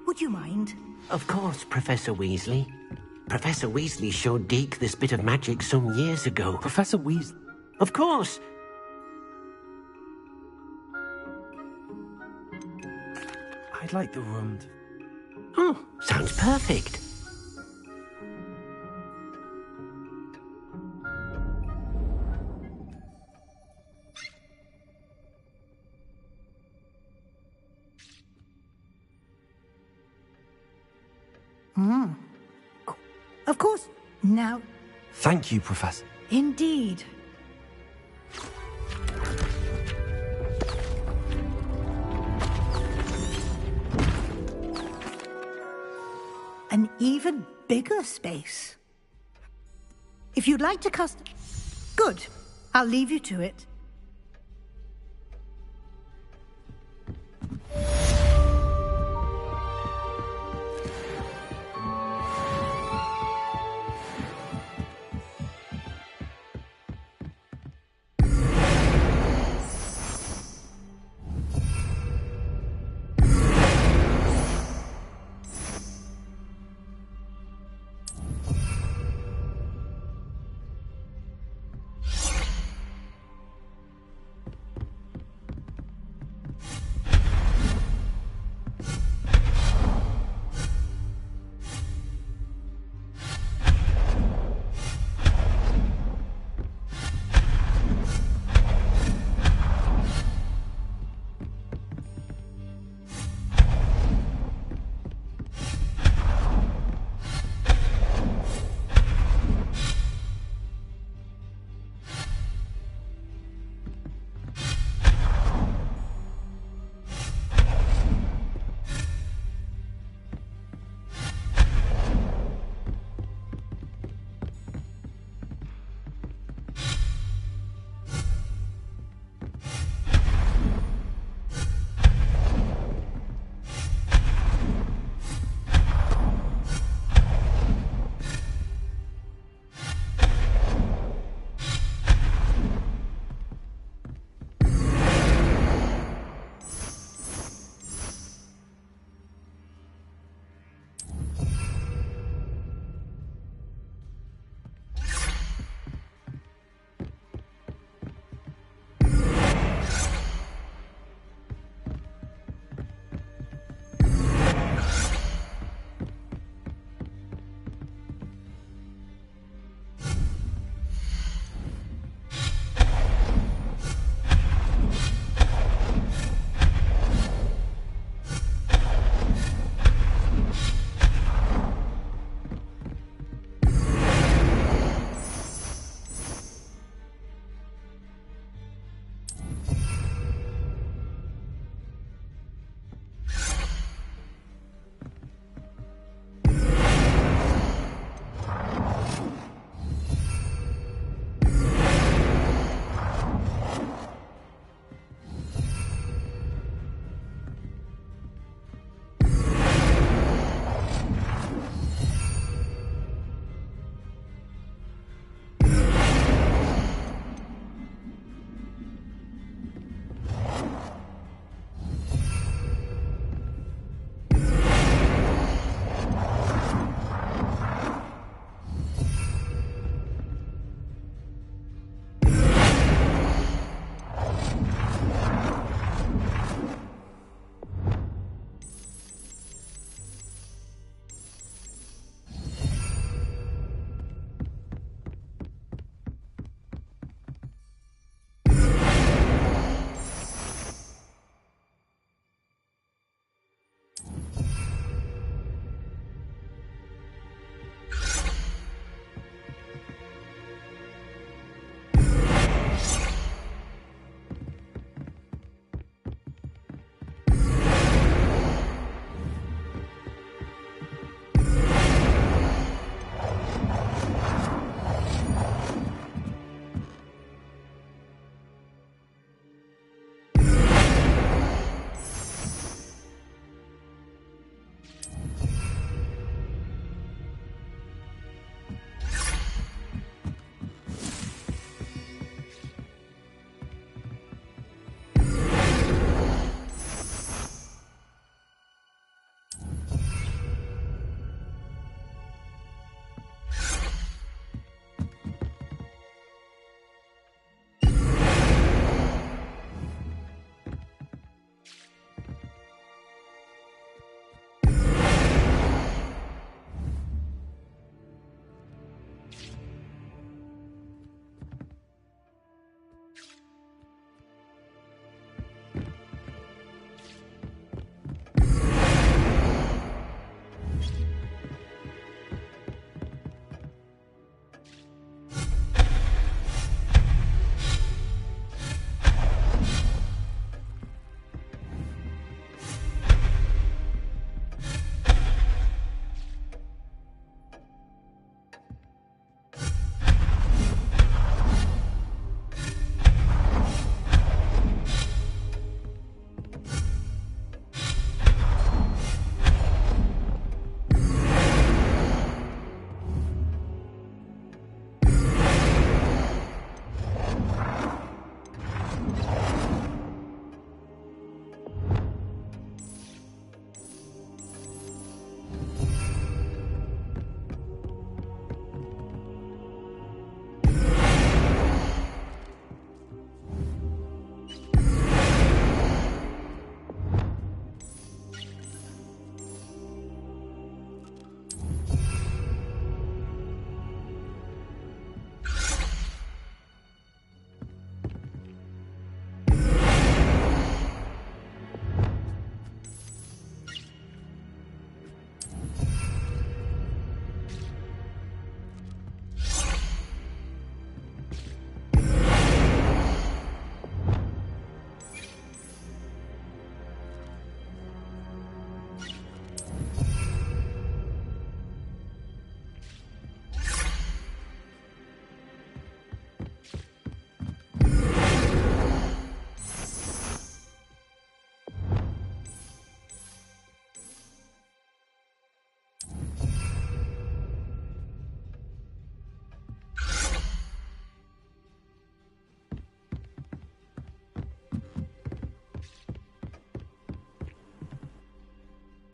would you mind? Of course, Professor Weasley. Professor Weasley showed Deke this bit of magic some years ago. Professor Weasley? Of course. I'd like the room to... Oh, sounds perfect. Of course. Now... Thank you, Professor. Indeed. An even bigger space. If you'd like to Good. I'll leave you to it.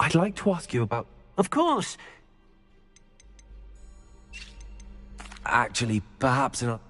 I'd like to ask you about... Of course. Actually, perhaps in a...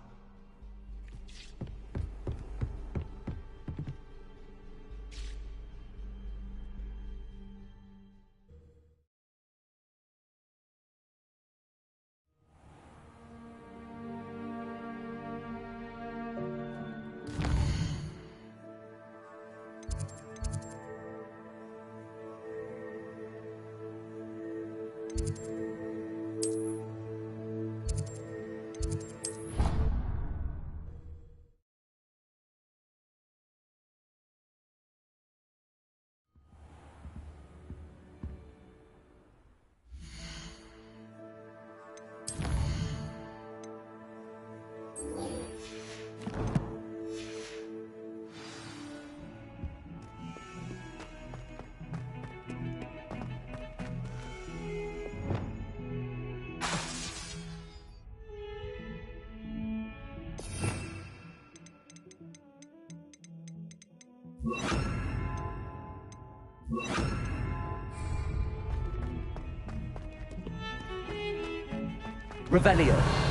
Revelio.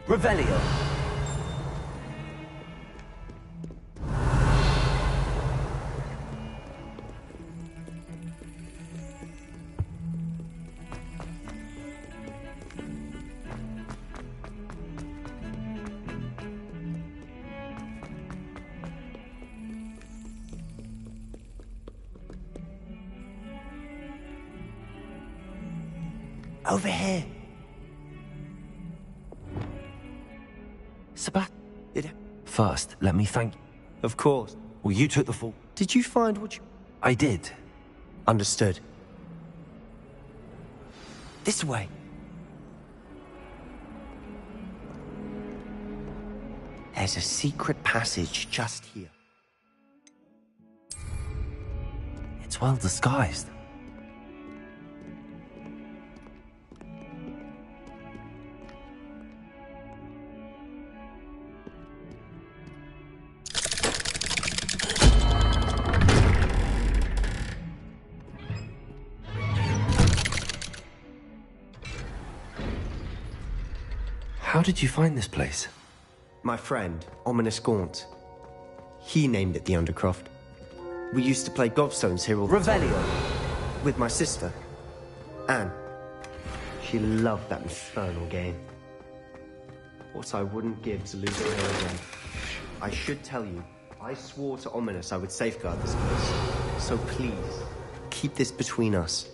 Revelio. Over here. Sebastian. Did First, let me thank you. Of course. Well, you took the fall. Did you find what you... I did. Understood. This way. There's a secret passage just here. It's well disguised. How did you find this place? My friend, Ominous Gaunt. He named it the Undercroft. We used to play gobstones here all the time. Revelio. With my sister, Anne. She loved that infernal game. What I wouldn't give to lose it here again. I should tell you, I swore to Ominous I would safeguard this place. So please, keep this between us.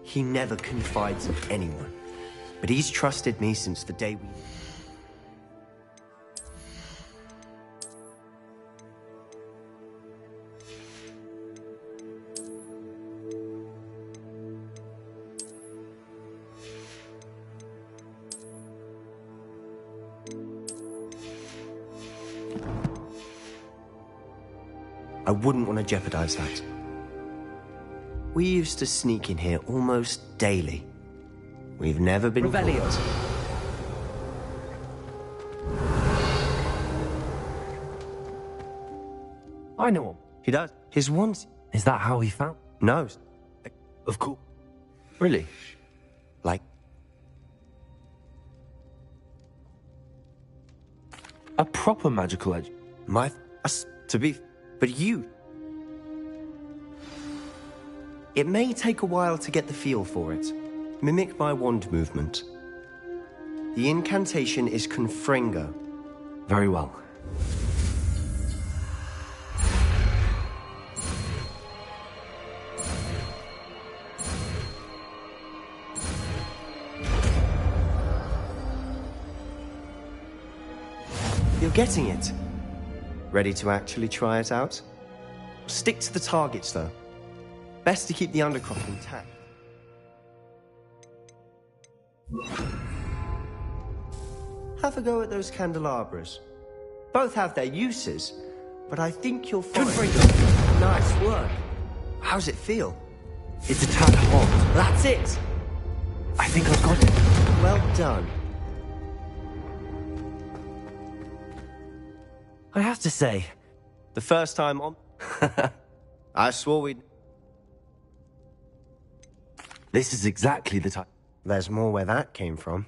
He never confides in anyone. But he's trusted me since the day we... I wouldn't want to jeopardize that. We used to sneak in here almost daily. We've never been Revelio. caught. I know him. He does. His ones... Is that how he found? No. Of course. Really? Like... A proper magical edge. My... Us, to be... But you... It may take a while to get the feel for it. Mimic my wand movement. The incantation is Confringo. Very well. You're getting it. Ready to actually try it out? Stick to the targets, though. Best to keep the Undercroft intact. Have a go at those candelabras. Both have their uses, but I think you'll find... Nice work. How's it feel? It's a tad hot. That's it! I think I've got it. Well done. I have to say... The first time on... I swore we'd... This is exactly the type... There's more where that came from.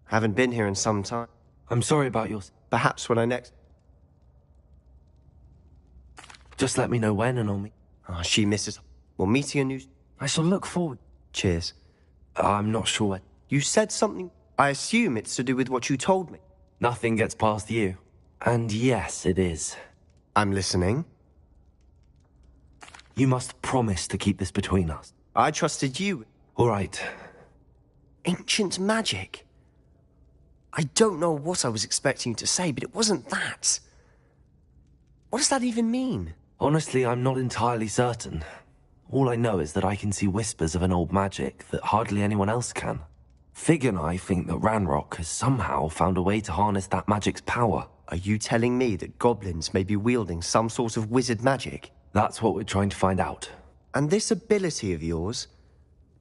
Haven't been here in some time. I'm sorry about yours. Perhaps when I next... Just let me know when and I'll meet... Oh, she misses... We'll meet you new... I shall look forward. Cheers. I'm not sure when. You said something... I assume it's to do with what you told me. Nothing gets past you. And yes, it is. I'm listening. You must promise to keep this between us. I trusted you. All right. Ancient magic? I don't know what I was expecting you to say, but it wasn't that. What does that even mean? Honestly, I'm not entirely certain. All I know is that I can see whispers of an old magic that hardly anyone else can. Fig and I think that Ranrock has somehow found a way to harness that magic's power. Are you telling me that goblins may be wielding some sort of wizard magic? That's what we're trying to find out. And this ability of yours,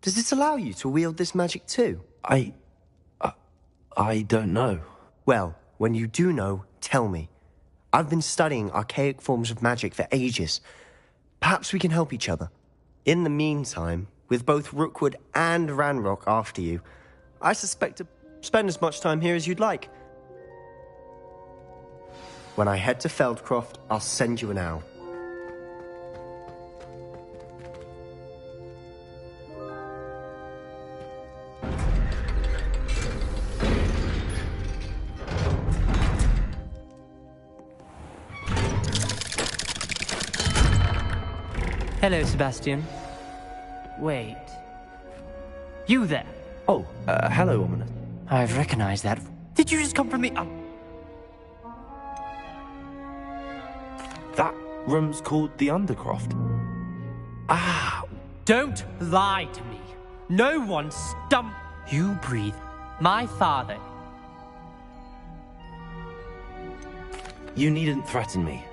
does it allow you to wield this magic too? I don't know. Well, when you do know, tell me. I've been studying archaic forms of magic for ages. Perhaps we can help each other. In the meantime, with both Rookwood and Ranrock after you, I suspect to spend as much time here as you'd like. When I head to Feldcroft, I'll send you an owl. Hello, Sebastian. Wait. You there? Oh, hello, Ominous. I've recognized that. Did you just come from the... That room's called the Undercroft. Ah! Don't lie to me. No one You breathe. My father. You needn't threaten me.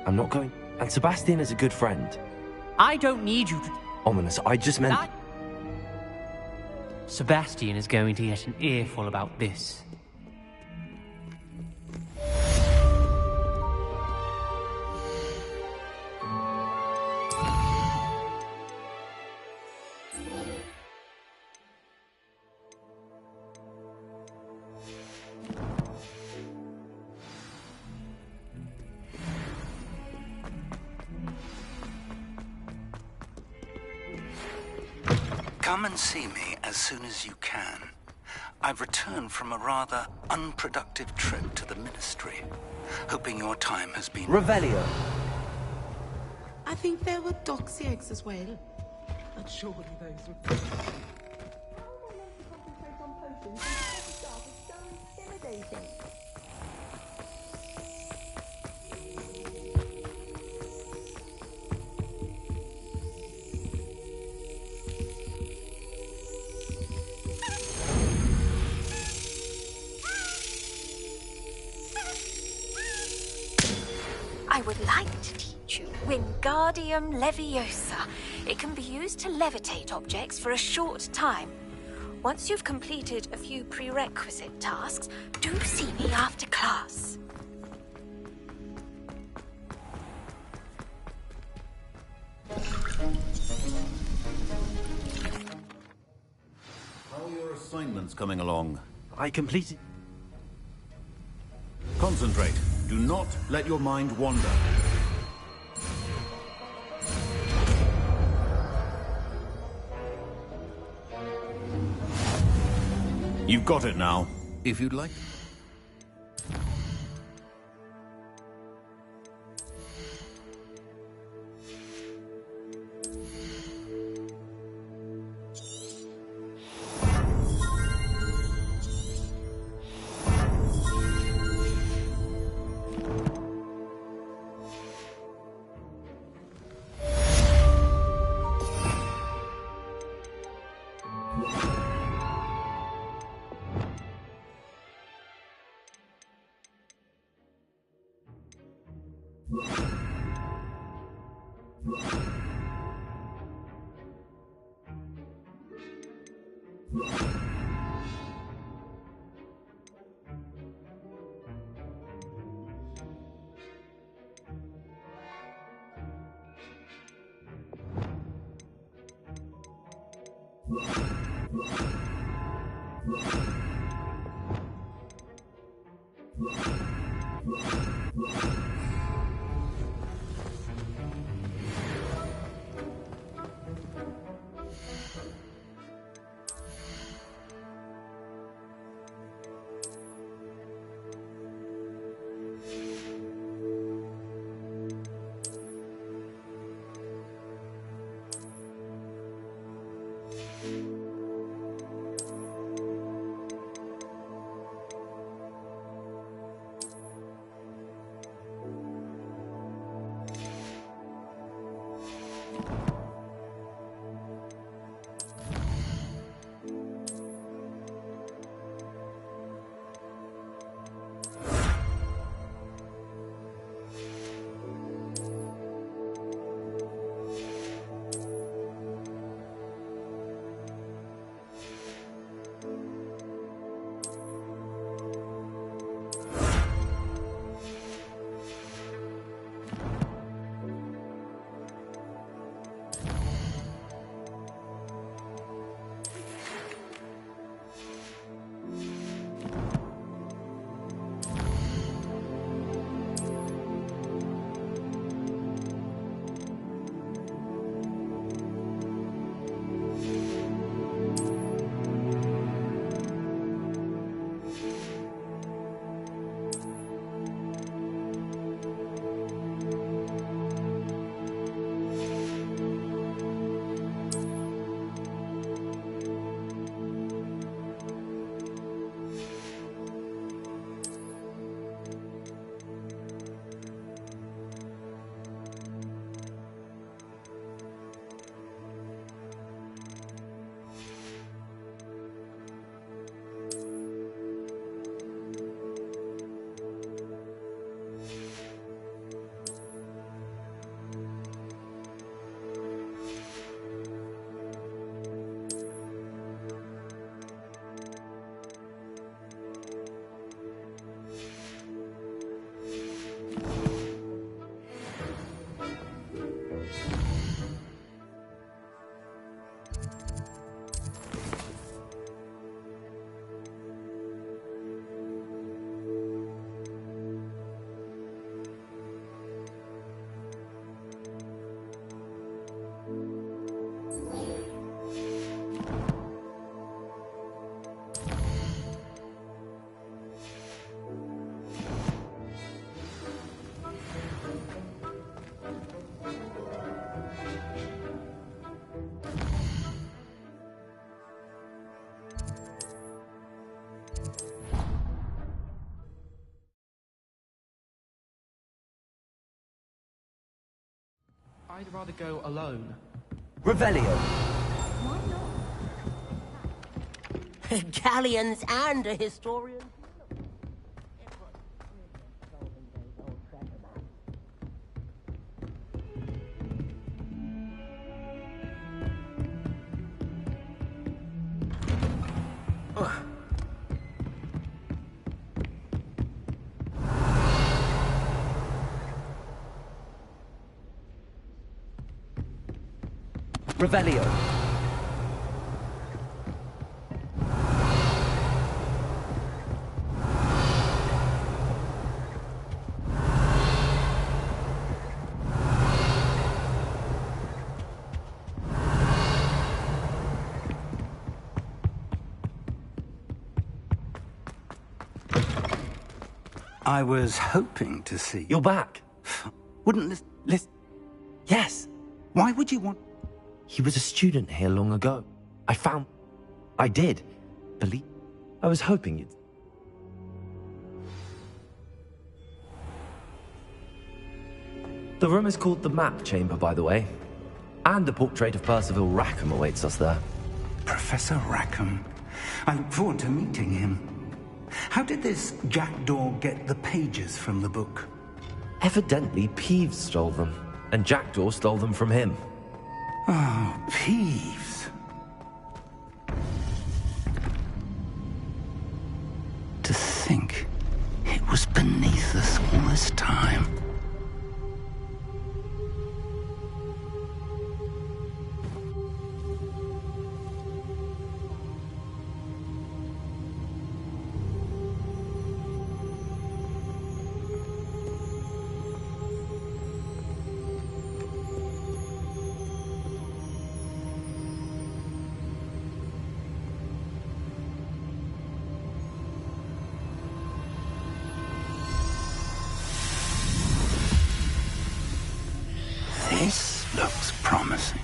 I'm not going... And Sebastian is a good friend. I don't need you to... Ominous, I just meant... Sebastian is going to get an earful about this. Come and see me as soon as you can. I've returned from a rather unproductive trip to the Ministry, hoping your time has been... Revelio. I think there were doxy eggs as well. But surely those would... I would like to teach you Wingardium Leviosa. It can be used to levitate objects for a short time. Once you've completed a few prerequisite tasks, do see me after class. How are your assignments coming along? I completed... Concentrate. Do not let your mind wander. You've got it now. If you'd like. I'd rather go alone. Revelio. Galleons and a historian. Revelio. I was hoping to see... You're back. Wouldn't this... Yes. Why would you want... He was a student here long ago. I did. Believe... I was hoping you'd... The room is called the Map Chamber, by the way. And a portrait of Percival Rackham awaits us there. Professor Rackham. I look forward to meeting him. How did this jackdaw get the pages from the book? Evidently, Peeves stole them. and Jackdaw stole them from him. Oh, Peeves. To think it was beneath us all this time. This looks promising.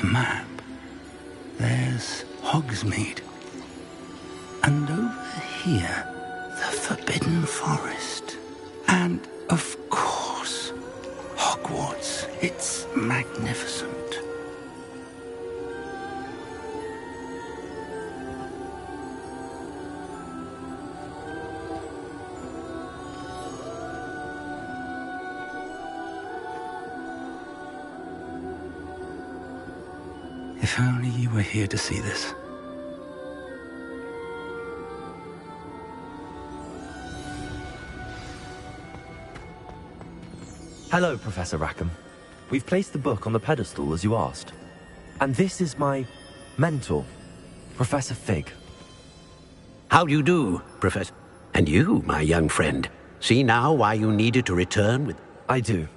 A map. There's Hogsmeade. And over here, the Forbidden Forest. And, of course, Hogwarts. It's magnificent. If only you were here to see this. Hello, Professor Rackham. We've placed the book on the pedestal as you asked. And this is my mentor, Professor Fig. How do you do, Professor? And you, my young friend, see now why you needed to return with... I do.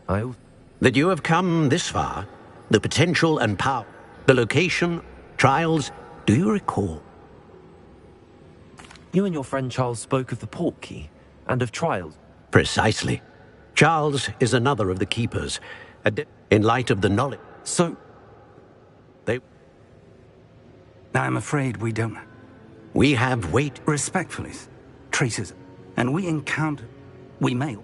That you have come this far, the potential and power, the location, trials, do you recall? You and your friend Charles spoke of the Portkey and of trials. Precisely. Charles is another of the keepers. In light of the knowledge... So... I'm afraid we don't... We have Respectfully, traces. And we encounter... We may...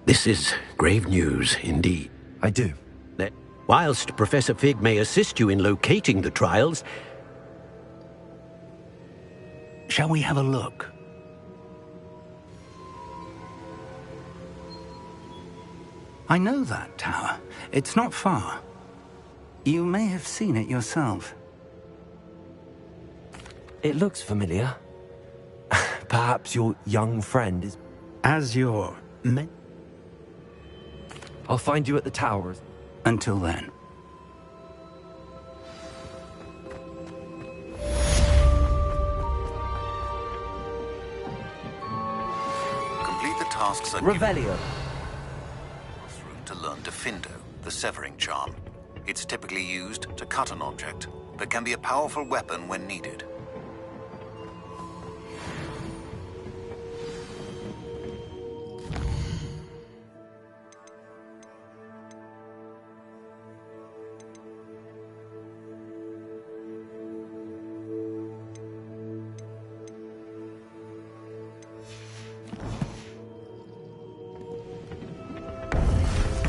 This is grave news, indeed. I do. That whilst Professor Fig may assist you in locating the trials... Shall we have a look? I know that tower. It's not far. You may have seen it yourself. It looks familiar. Perhaps your young friend is... As your... I'll find you at the towers. Until then. Complete the tasks that Revelio. To learn Diffindo, the severing charm. It's typically used to cut an object, but can be a powerful weapon when needed.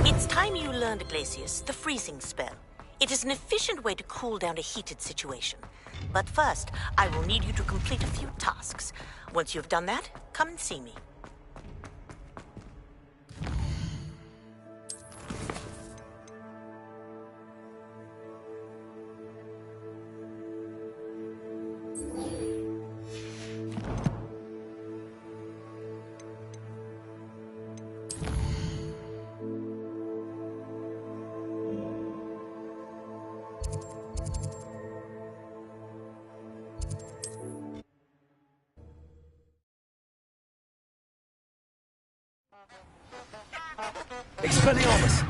It's time you learned, Glacius, the freezing spell. It is an efficient way to cool down a heated situation. But first, I will need you to complete a few tasks. Once you've done that, come and see me. Expelliarmus!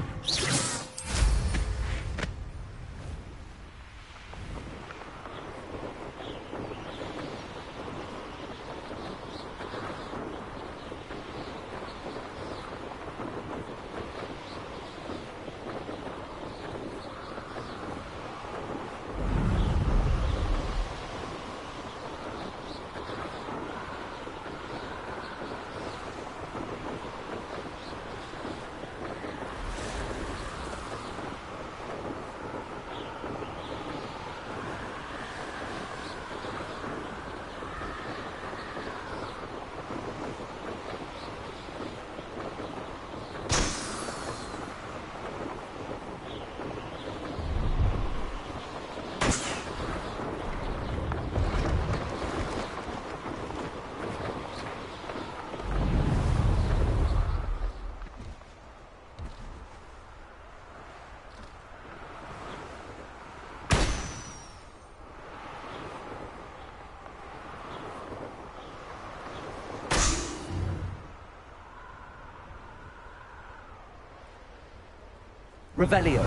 Revelio.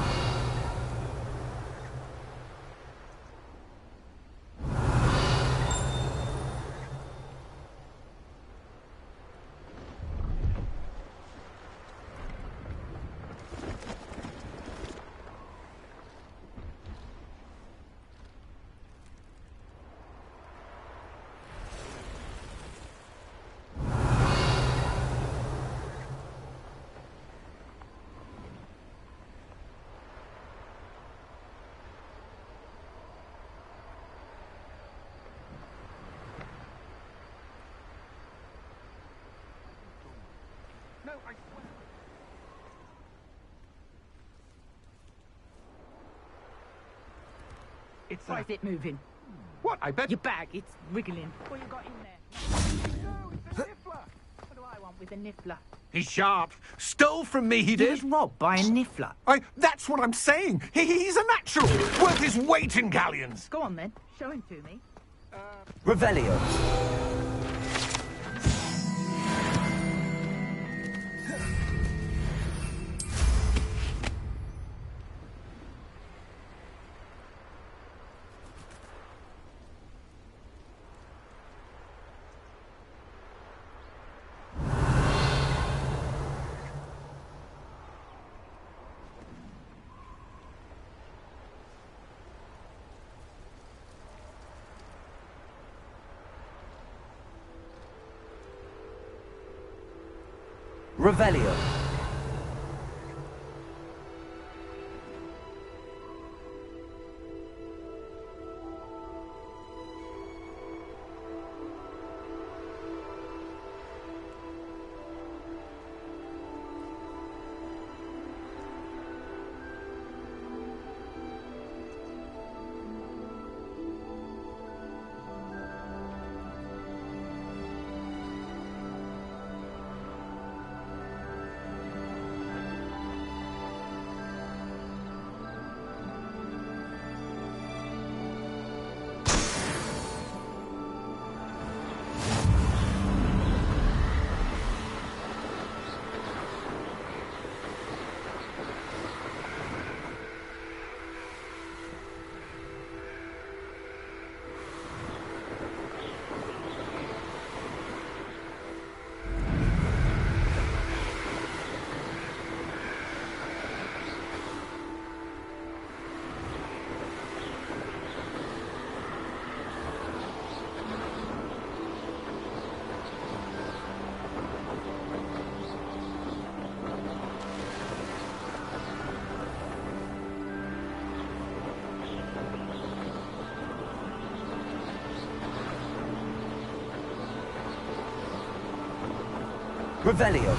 No, I swear. It's Why is it moving? What? I bet... Your bag, it's wriggling. What you got in there? No, it's a niffler. What do I want with a niffler? He's sharp. Stole from me, he did. He was robbed by a niffler. That's what I'm saying. He's a natural. Worth his weight in galleons. Go on then. Show him to me. Revelio. Revelio. Revelio.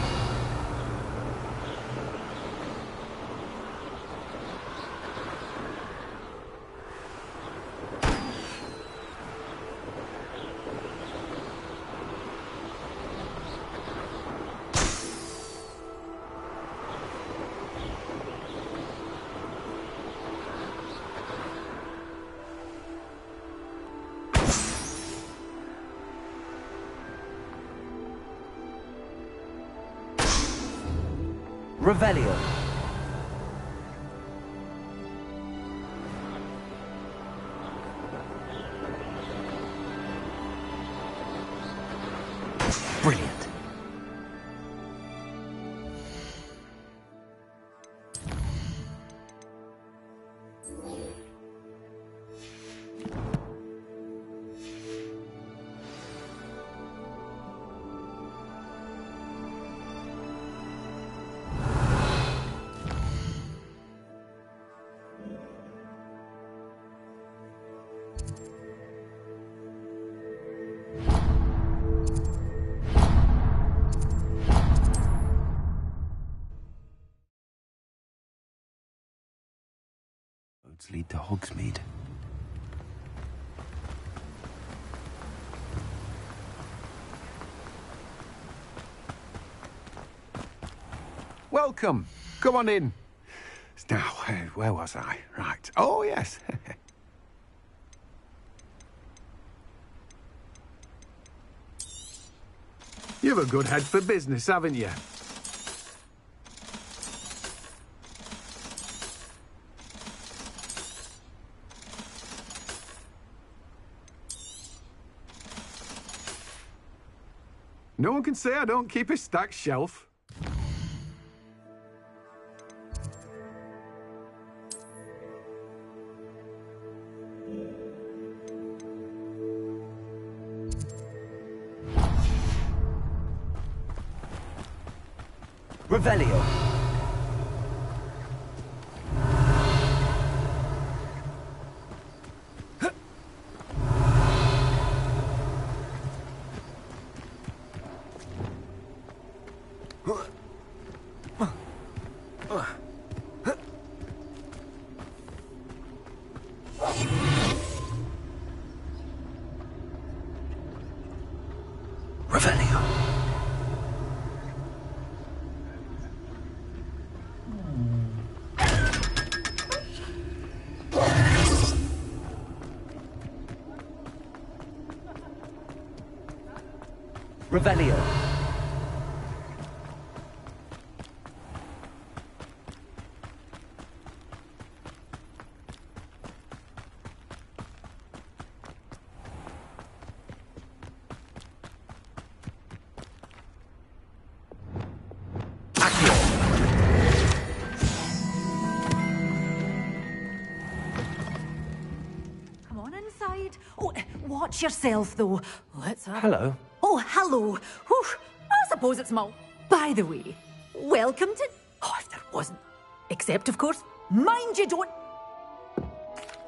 Revelio. Brilliant. Roads lead to Hogsmeade. Welcome. Come on in. Now, where was I? Right. Oh, yes. You've a good head for business, haven't you? No one can say I don't keep a stacked shelf. Revelio. Revelio. Come on inside. Oh, watch yourself, though. Let's have... Hello. Oh, hello. Whew. I suppose it's Mull. By the way, welcome to... Oh, if there wasn't. Except, of course, mind you don't...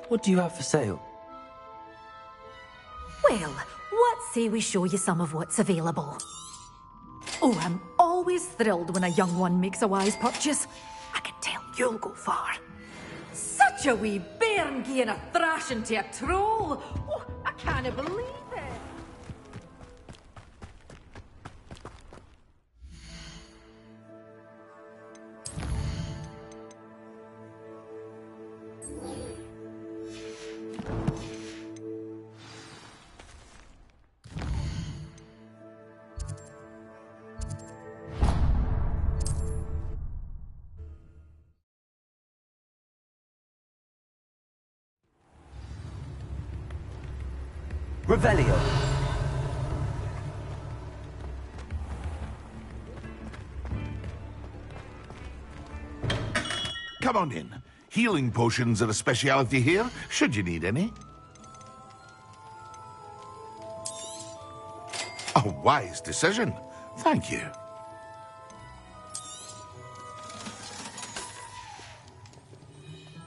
What do you have for sale? Well, what say we show you some of what's available? Oh, I'm always thrilled when a young one makes a wise purchase. I can tell you'll go far. Such a wee bairn gieing a thrashing to a troll. Oh, I can't believe it. Revelio. Come on in. Healing potions are a speciality here, should you need any. A wise decision. Thank you.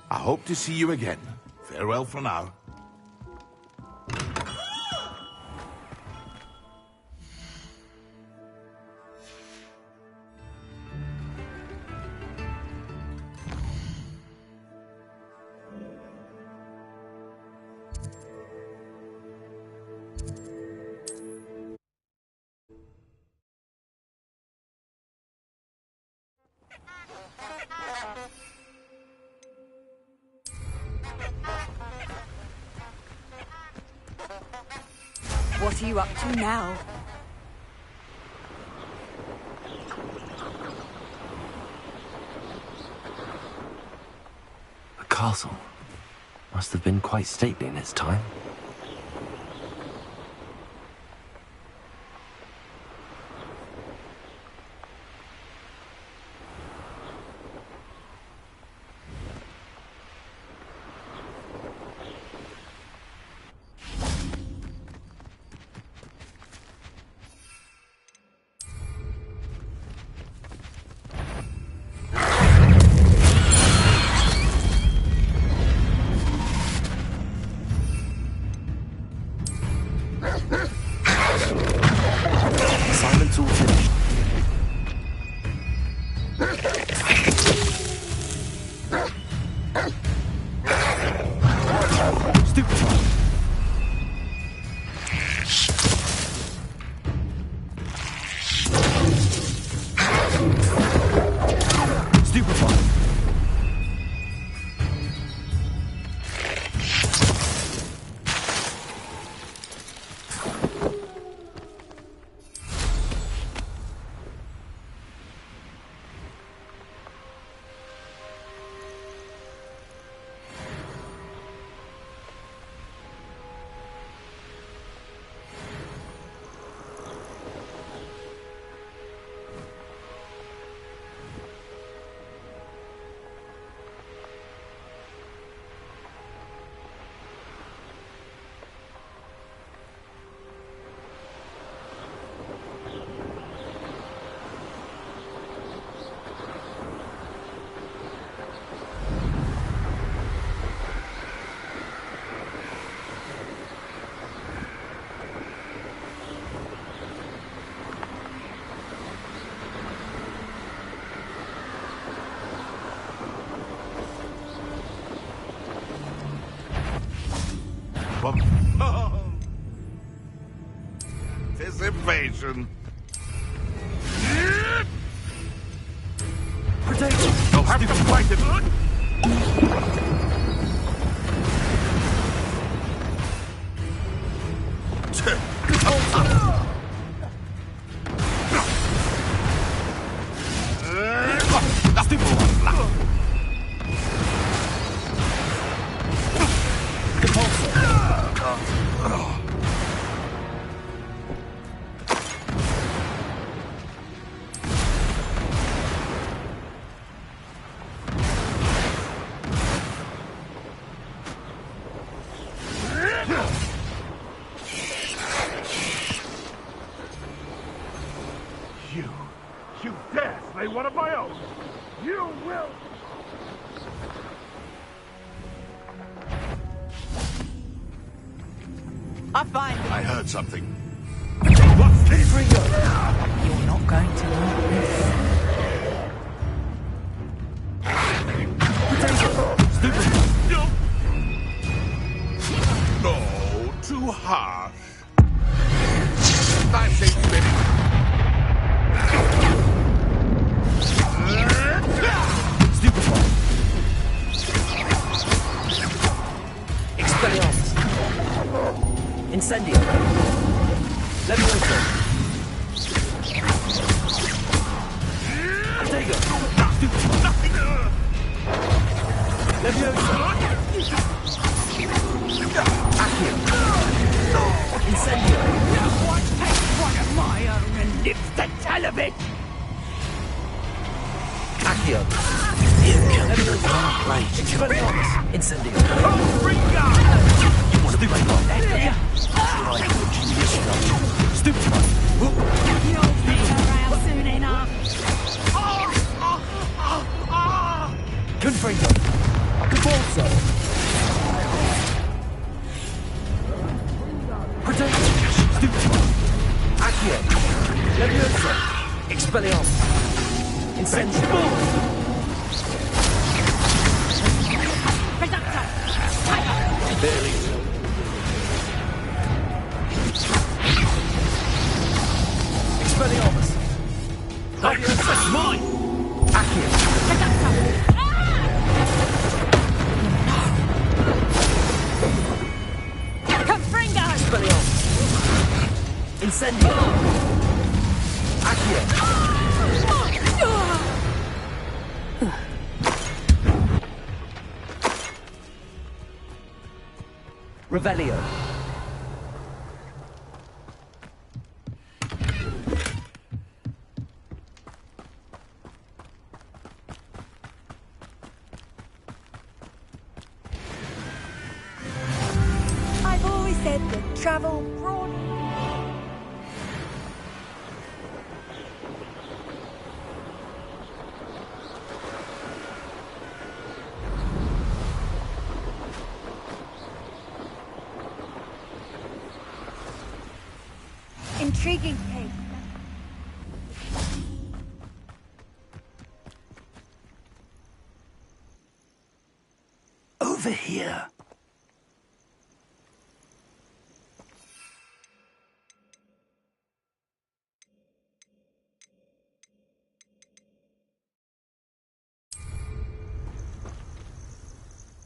I hope to see you again. Farewell for now. What are you up to now? A castle. Must have been quite stately in its time. Simon's all finished. Stupefy. Stupefy. Anticipation. Potato! You'll have to fight it. You dare slay one of my own! You will... I find it. I heard something. What's this? You're not going to like this. No, too harsh. Time takes spinning. Stupefy. Expelliarmus. Incendio. Levioso. Potato. Levioso. Accio. Incendio. What takes one of my own and lives to tell of it? Accio. Levioso. Expelliarmus. Incendio. You want to be like that? Stupid. You'll figure out soon enough. Confringo. Cabalso. Potato. Stupid. Accio. Levioso. Expelliarmus. Incendio. Barely. Expelliarmus. Levioso. Mine. Accio. Confringo! Expelliarmus. Incendio. Accio. Revelio. I've always said that travel broad. Intriguing case. Over here.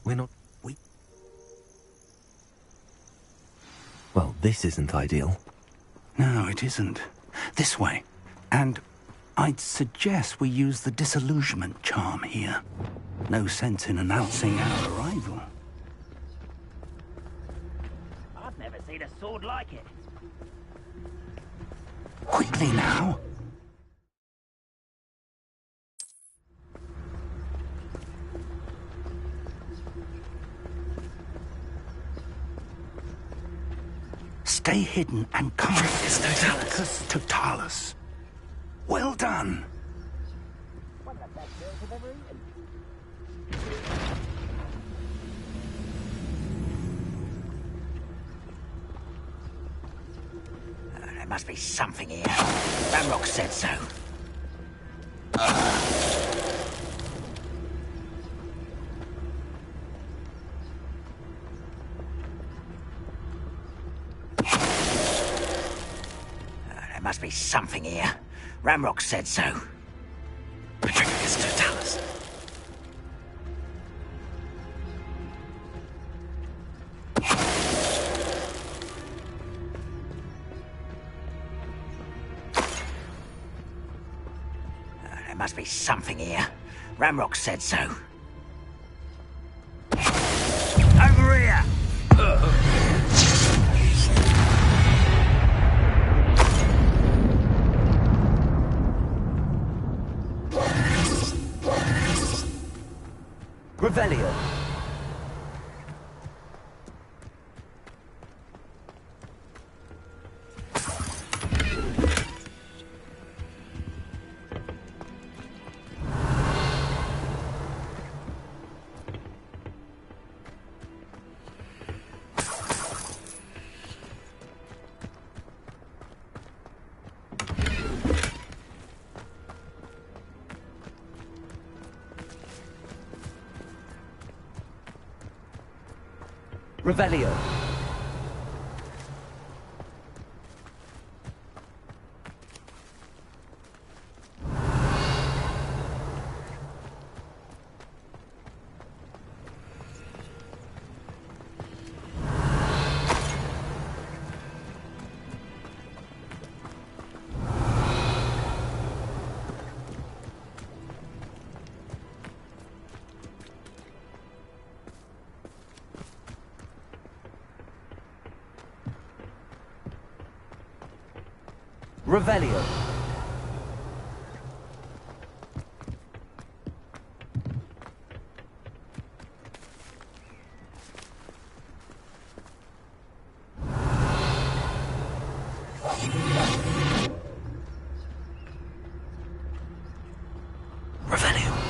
We're not... Well, this isn't ideal. No, it isn't. This way. And I'd suggest we use the disillusionment charm here. No sense in announcing our arrival. I've never seen a sword like it. Quickly now. Stay hidden and come. It's Totalis. Totalis. Well done. One of the best meals I've ever eaten. There must be something here. That rock said so. must be something here. Ramrock said so. Patricius Totalis. There must be something here. Ramrock said so. Over here! Revelio. Revelio. Revelio. Revelio.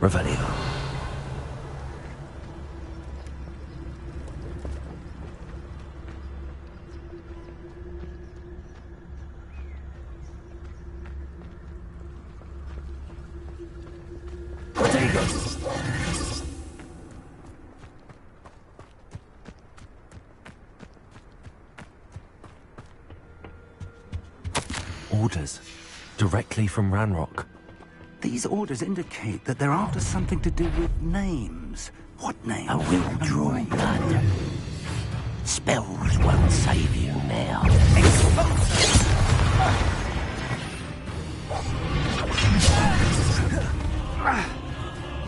Revelio. Protego. Orders. Directly from Ranrock. These orders indicate that they're after something to do with names. What names? I will draw blood. Spells won't save you now.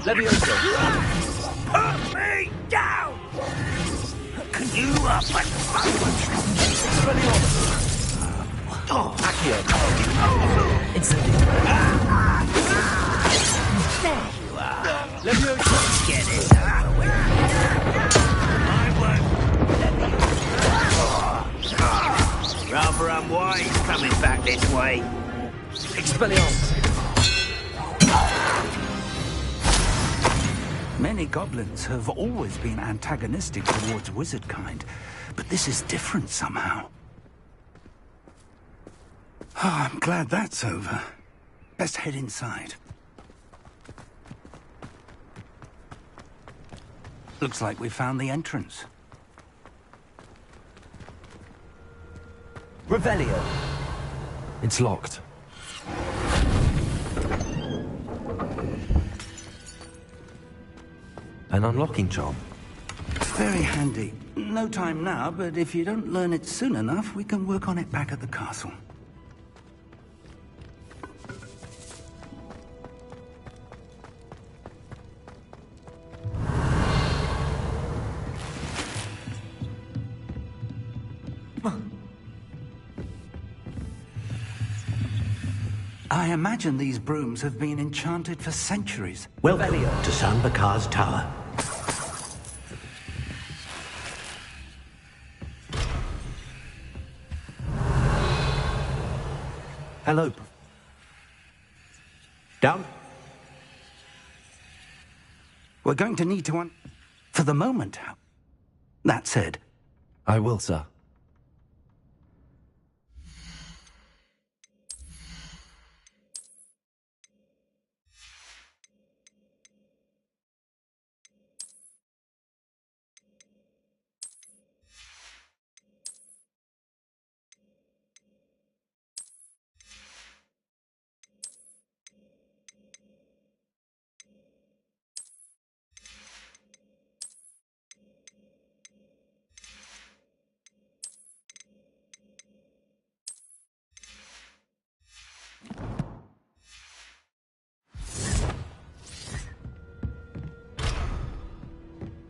Levioso. Put me down! Can you up and Oh, Accio. Incendio. There you are. Levioso. Get it. I won't let you. Rather unwise coming back this way. Expelliarmus. Many goblins have always been antagonistic towards wizard kind, but this is different somehow. Oh, I'm glad that's over. Best head inside. Looks like we found the entrance. Revelio. It's locked. An unlocking charm. Very handy. No time now, but if you don't learn it soon enough, we can work on it back at the castle. I imagine these brooms have been enchanted for centuries. Welcome to San Bakar's Tower. Hello. Down? We're going to need to for the moment. That said... I will, sir.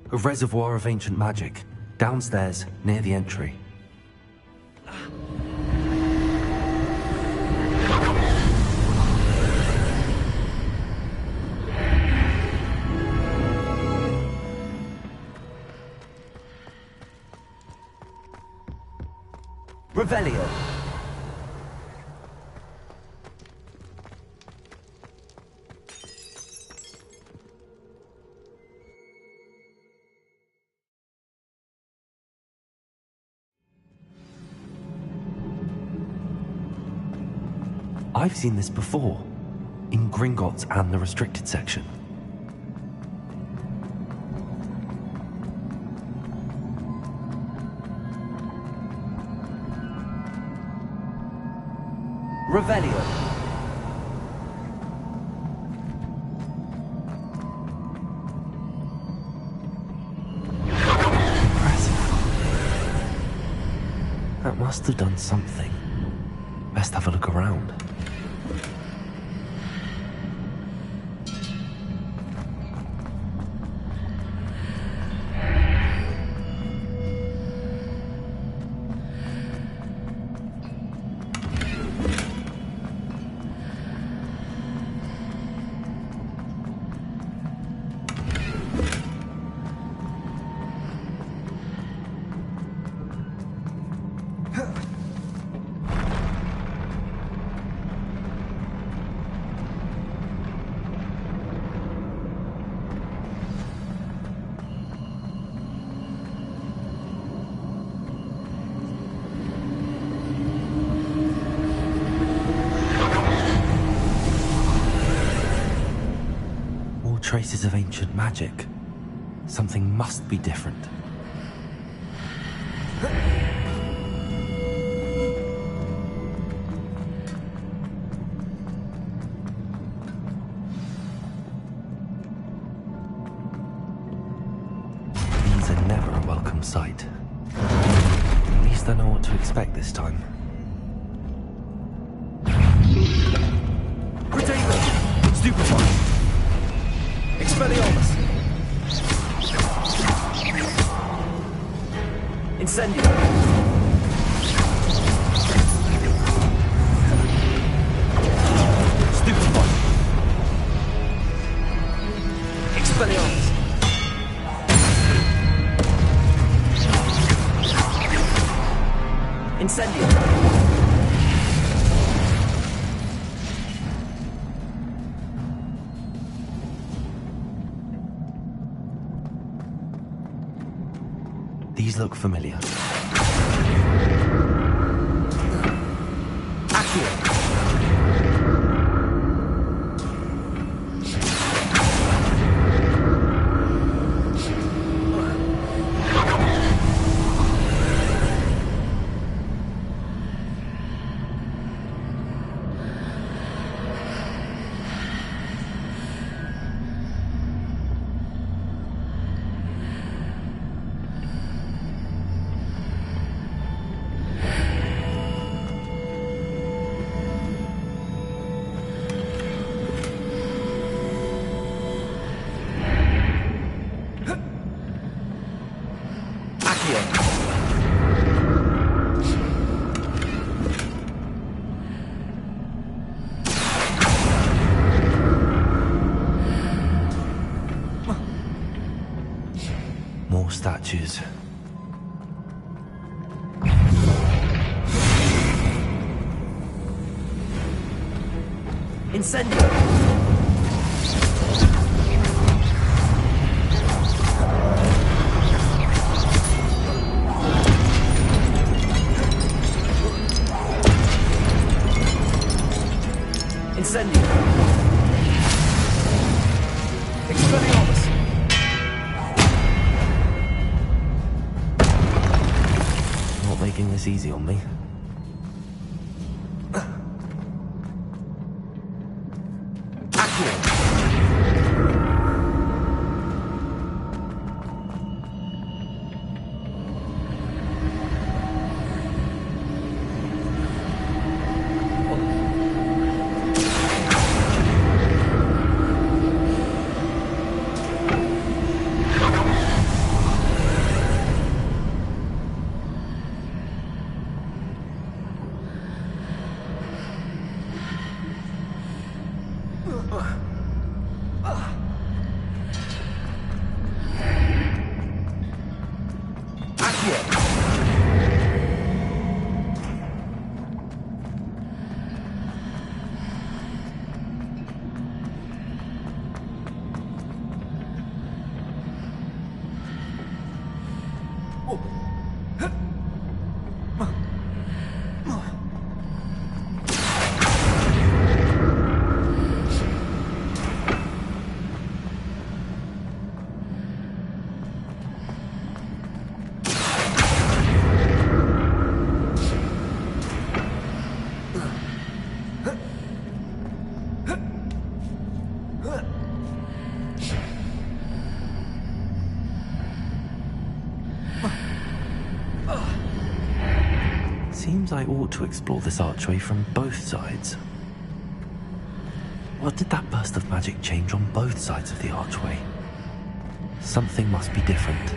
A reservoir of ancient magic, downstairs, near the entry. Revelio. I've seen this before, in Gringotts and the restricted section. Revelio. That must have done something. Best have a look around. Traces of ancient magic. Something must be different. These are never a welcome sight. At least I know what to expect this time. Protego! Stupefy! Expelliarmus! Incendio! Stupefy! Expelliarmus! Incendio! These look familiar. Accio! More statues. Incendio! Incendio! Expelliarmus! Not making this easy on me. Seems I ought to explore this archway from both sides. What did that burst of magic change on both sides of the archway? Something must be different.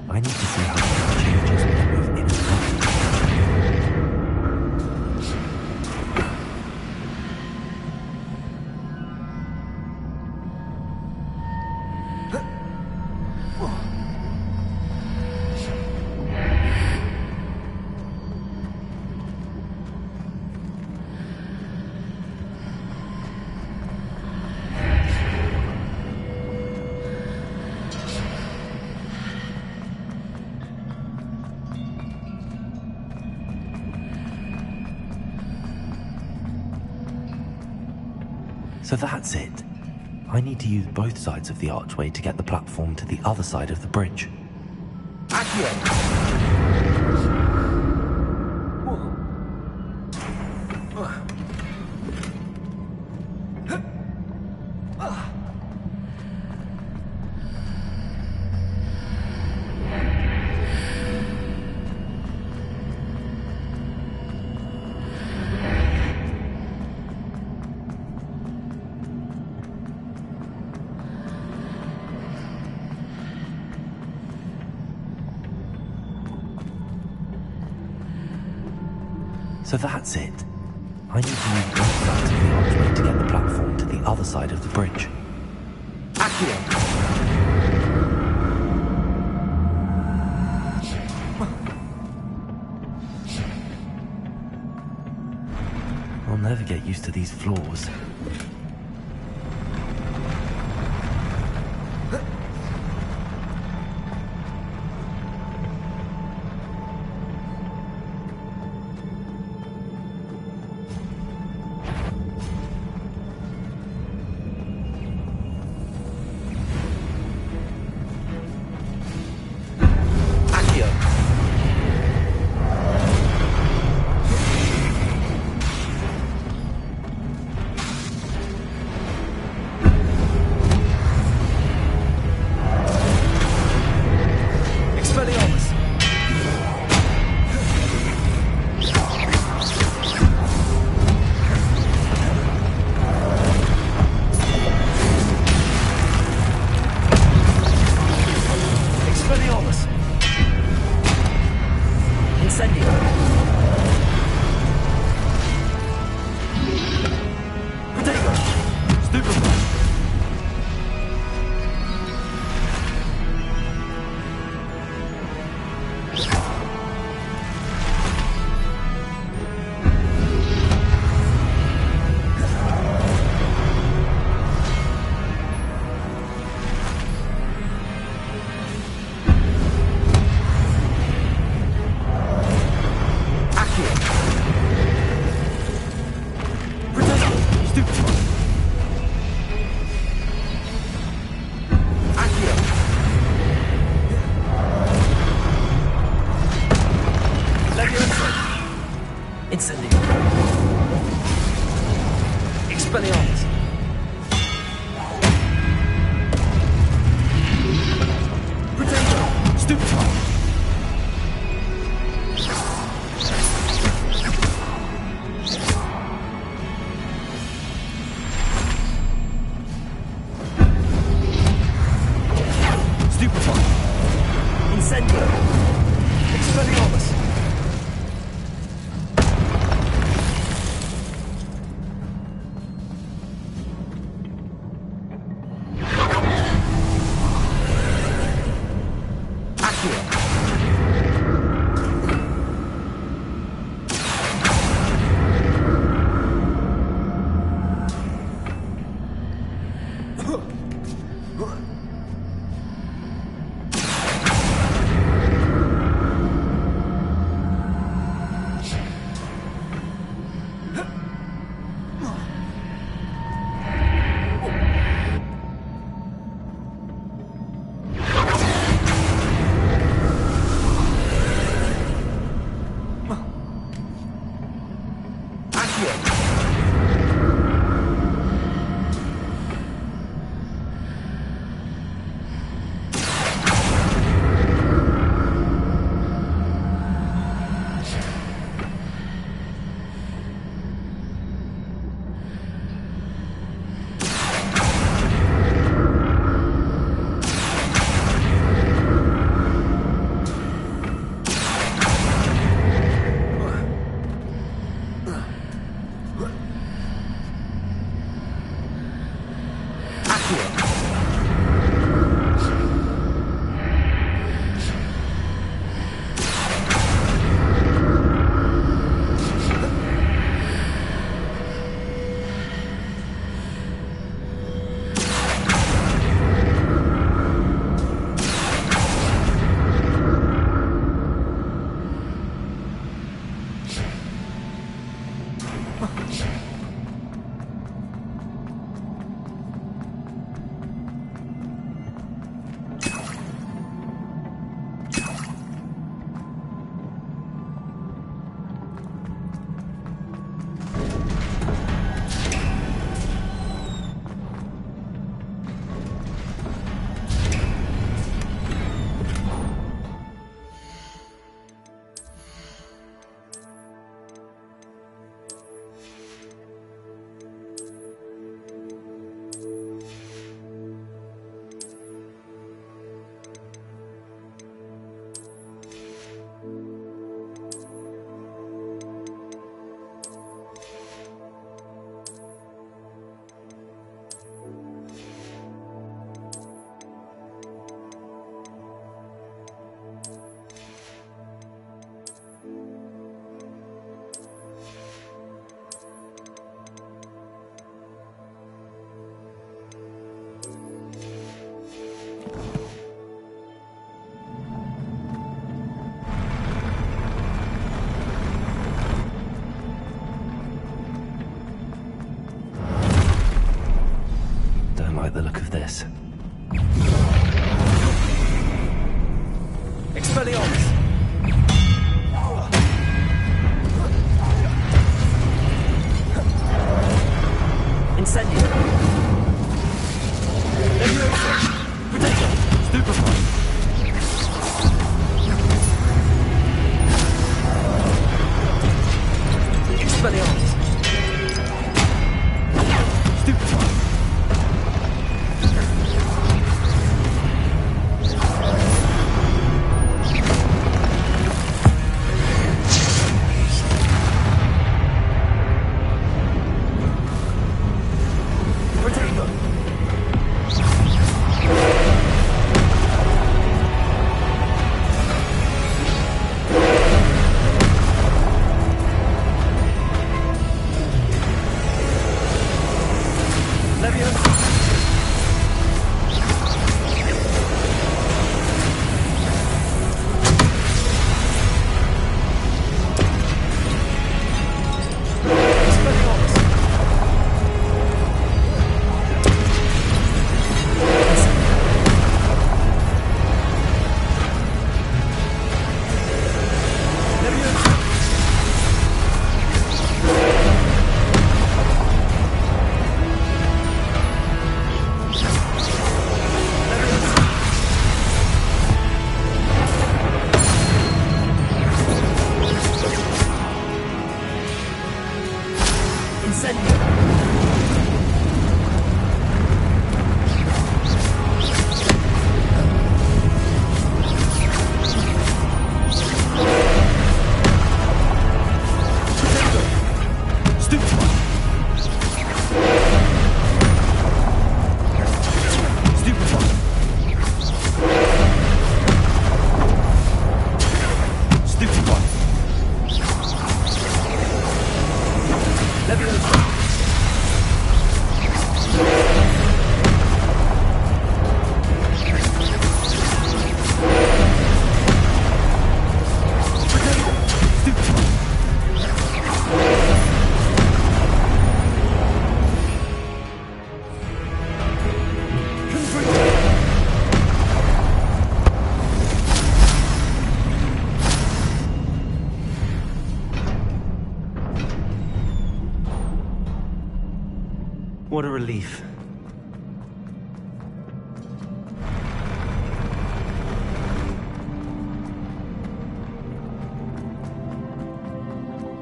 I need to see how it changes when I move in and out. So that's it. I need to use both sides of the archway to get the platform to the other side of the bridge. So that's it. I need to use both sides of the archway to get the platform to the other side of the bridge. I'll never get used to these floors. Incendio. Expelliarmus. Potato. Stupefy. Stupefy. Incendio. Expelliarmus. What a relief.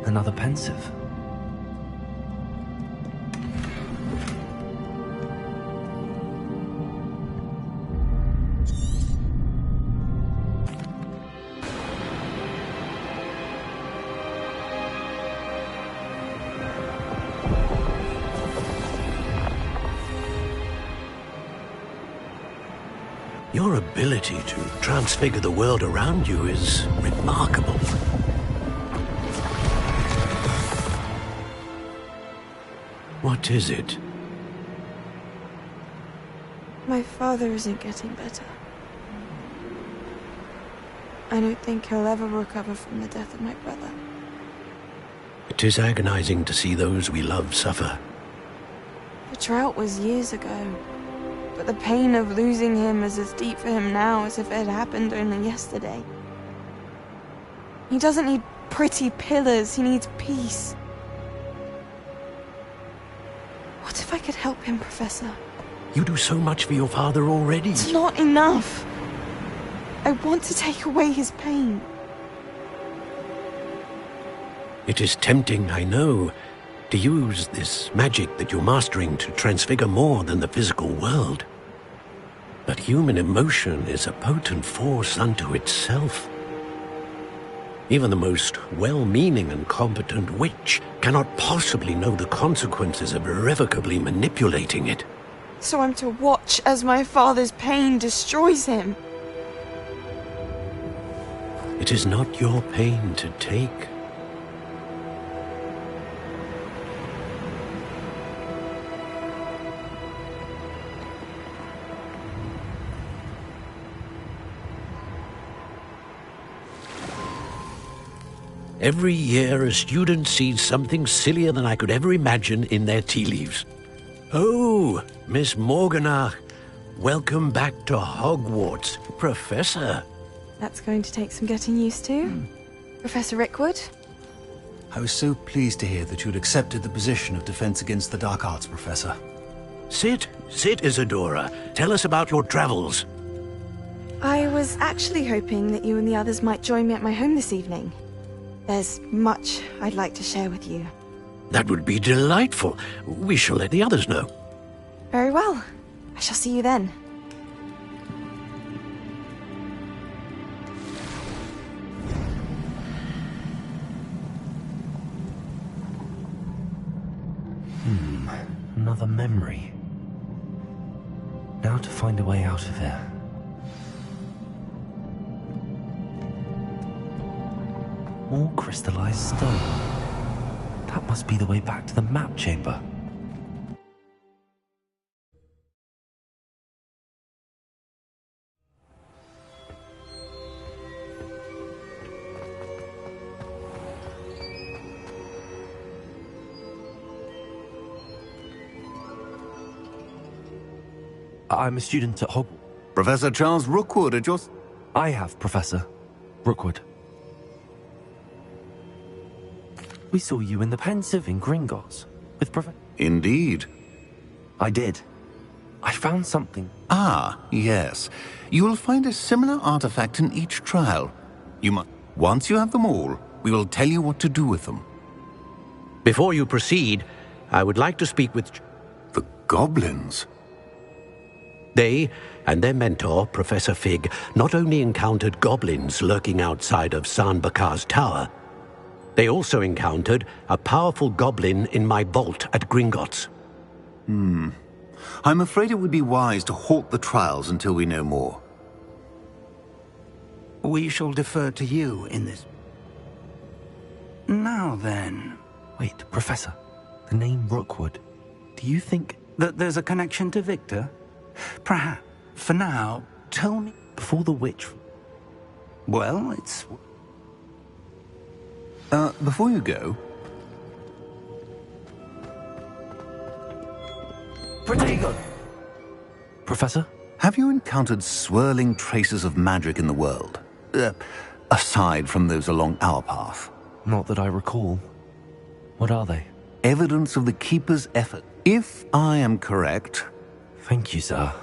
Another pensive. Your ability to transfigure the world around you is remarkable. What is it? My father isn't getting better. I don't think he'll ever recover from the death of my brother. It is agonizing to see those we love suffer. The drought was years ago, but the pain of losing him is as deep for him now as if it had happened only yesterday. He doesn't need pretty pillars, he needs peace. What if I could help him, Professor? You do so much for your father already. It's not enough. I want to take away his pain. It is tempting, I know, to use this magic that you're mastering to transfigure more than the physical world. But human emotion is a potent force unto itself. Even the most well-meaning and competent witch cannot possibly know the consequences of irrevocably manipulating it. So I'm to watch as my father's pain destroys him. It is not your pain to take. Every year, a student sees something sillier than I could ever imagine in their tea leaves. Oh, Miss Morganach, welcome back to Hogwarts, Professor. That's going to take some getting used to. Professor Rickwood? I was so pleased to hear that you'd accepted the position of Defense Against the Dark Arts, Professor. Sit, Isadora. Tell us about your travels. I was actually hoping that you and the others might join me at my home this evening. There's much I'd like to share with you. That would be delightful. We shall let the others know. Very well. I shall see you then. Another memory. Now to find a way out of here. More crystallized stone. That must be the way back to the map chamber. I'm a student at Hogwarts. Professor Charles Rookwood at your... I have, Professor Rookwood. We saw you in the Pensive in Gringotts with Professor... Indeed. I did. I found something. Ah, yes. You will find a similar artifact in each trial. You must... Once you have them all, we will tell you what to do with them. Before you proceed, I would like to speak with... The goblins? They and their mentor, Professor Fig, not only encountered goblins lurking outside of San Bakar's tower, they also encountered a powerful goblin in my vault at Gringotts. I'm afraid it would be wise to halt the trials until we know more. We shall defer to you in this. Now then... Wait, Professor. The name Rookwood. Do you think... that there's a connection to Victor? Perhaps. For now, tell me... Before the witch... Well, it's... Before you go... Protego! Professor? Have you encountered swirling traces of magic in the world? Aside from those along our path? Not that I recall. What are they? evidence of the Keeper's effort. If I am correct... Thank you, sir.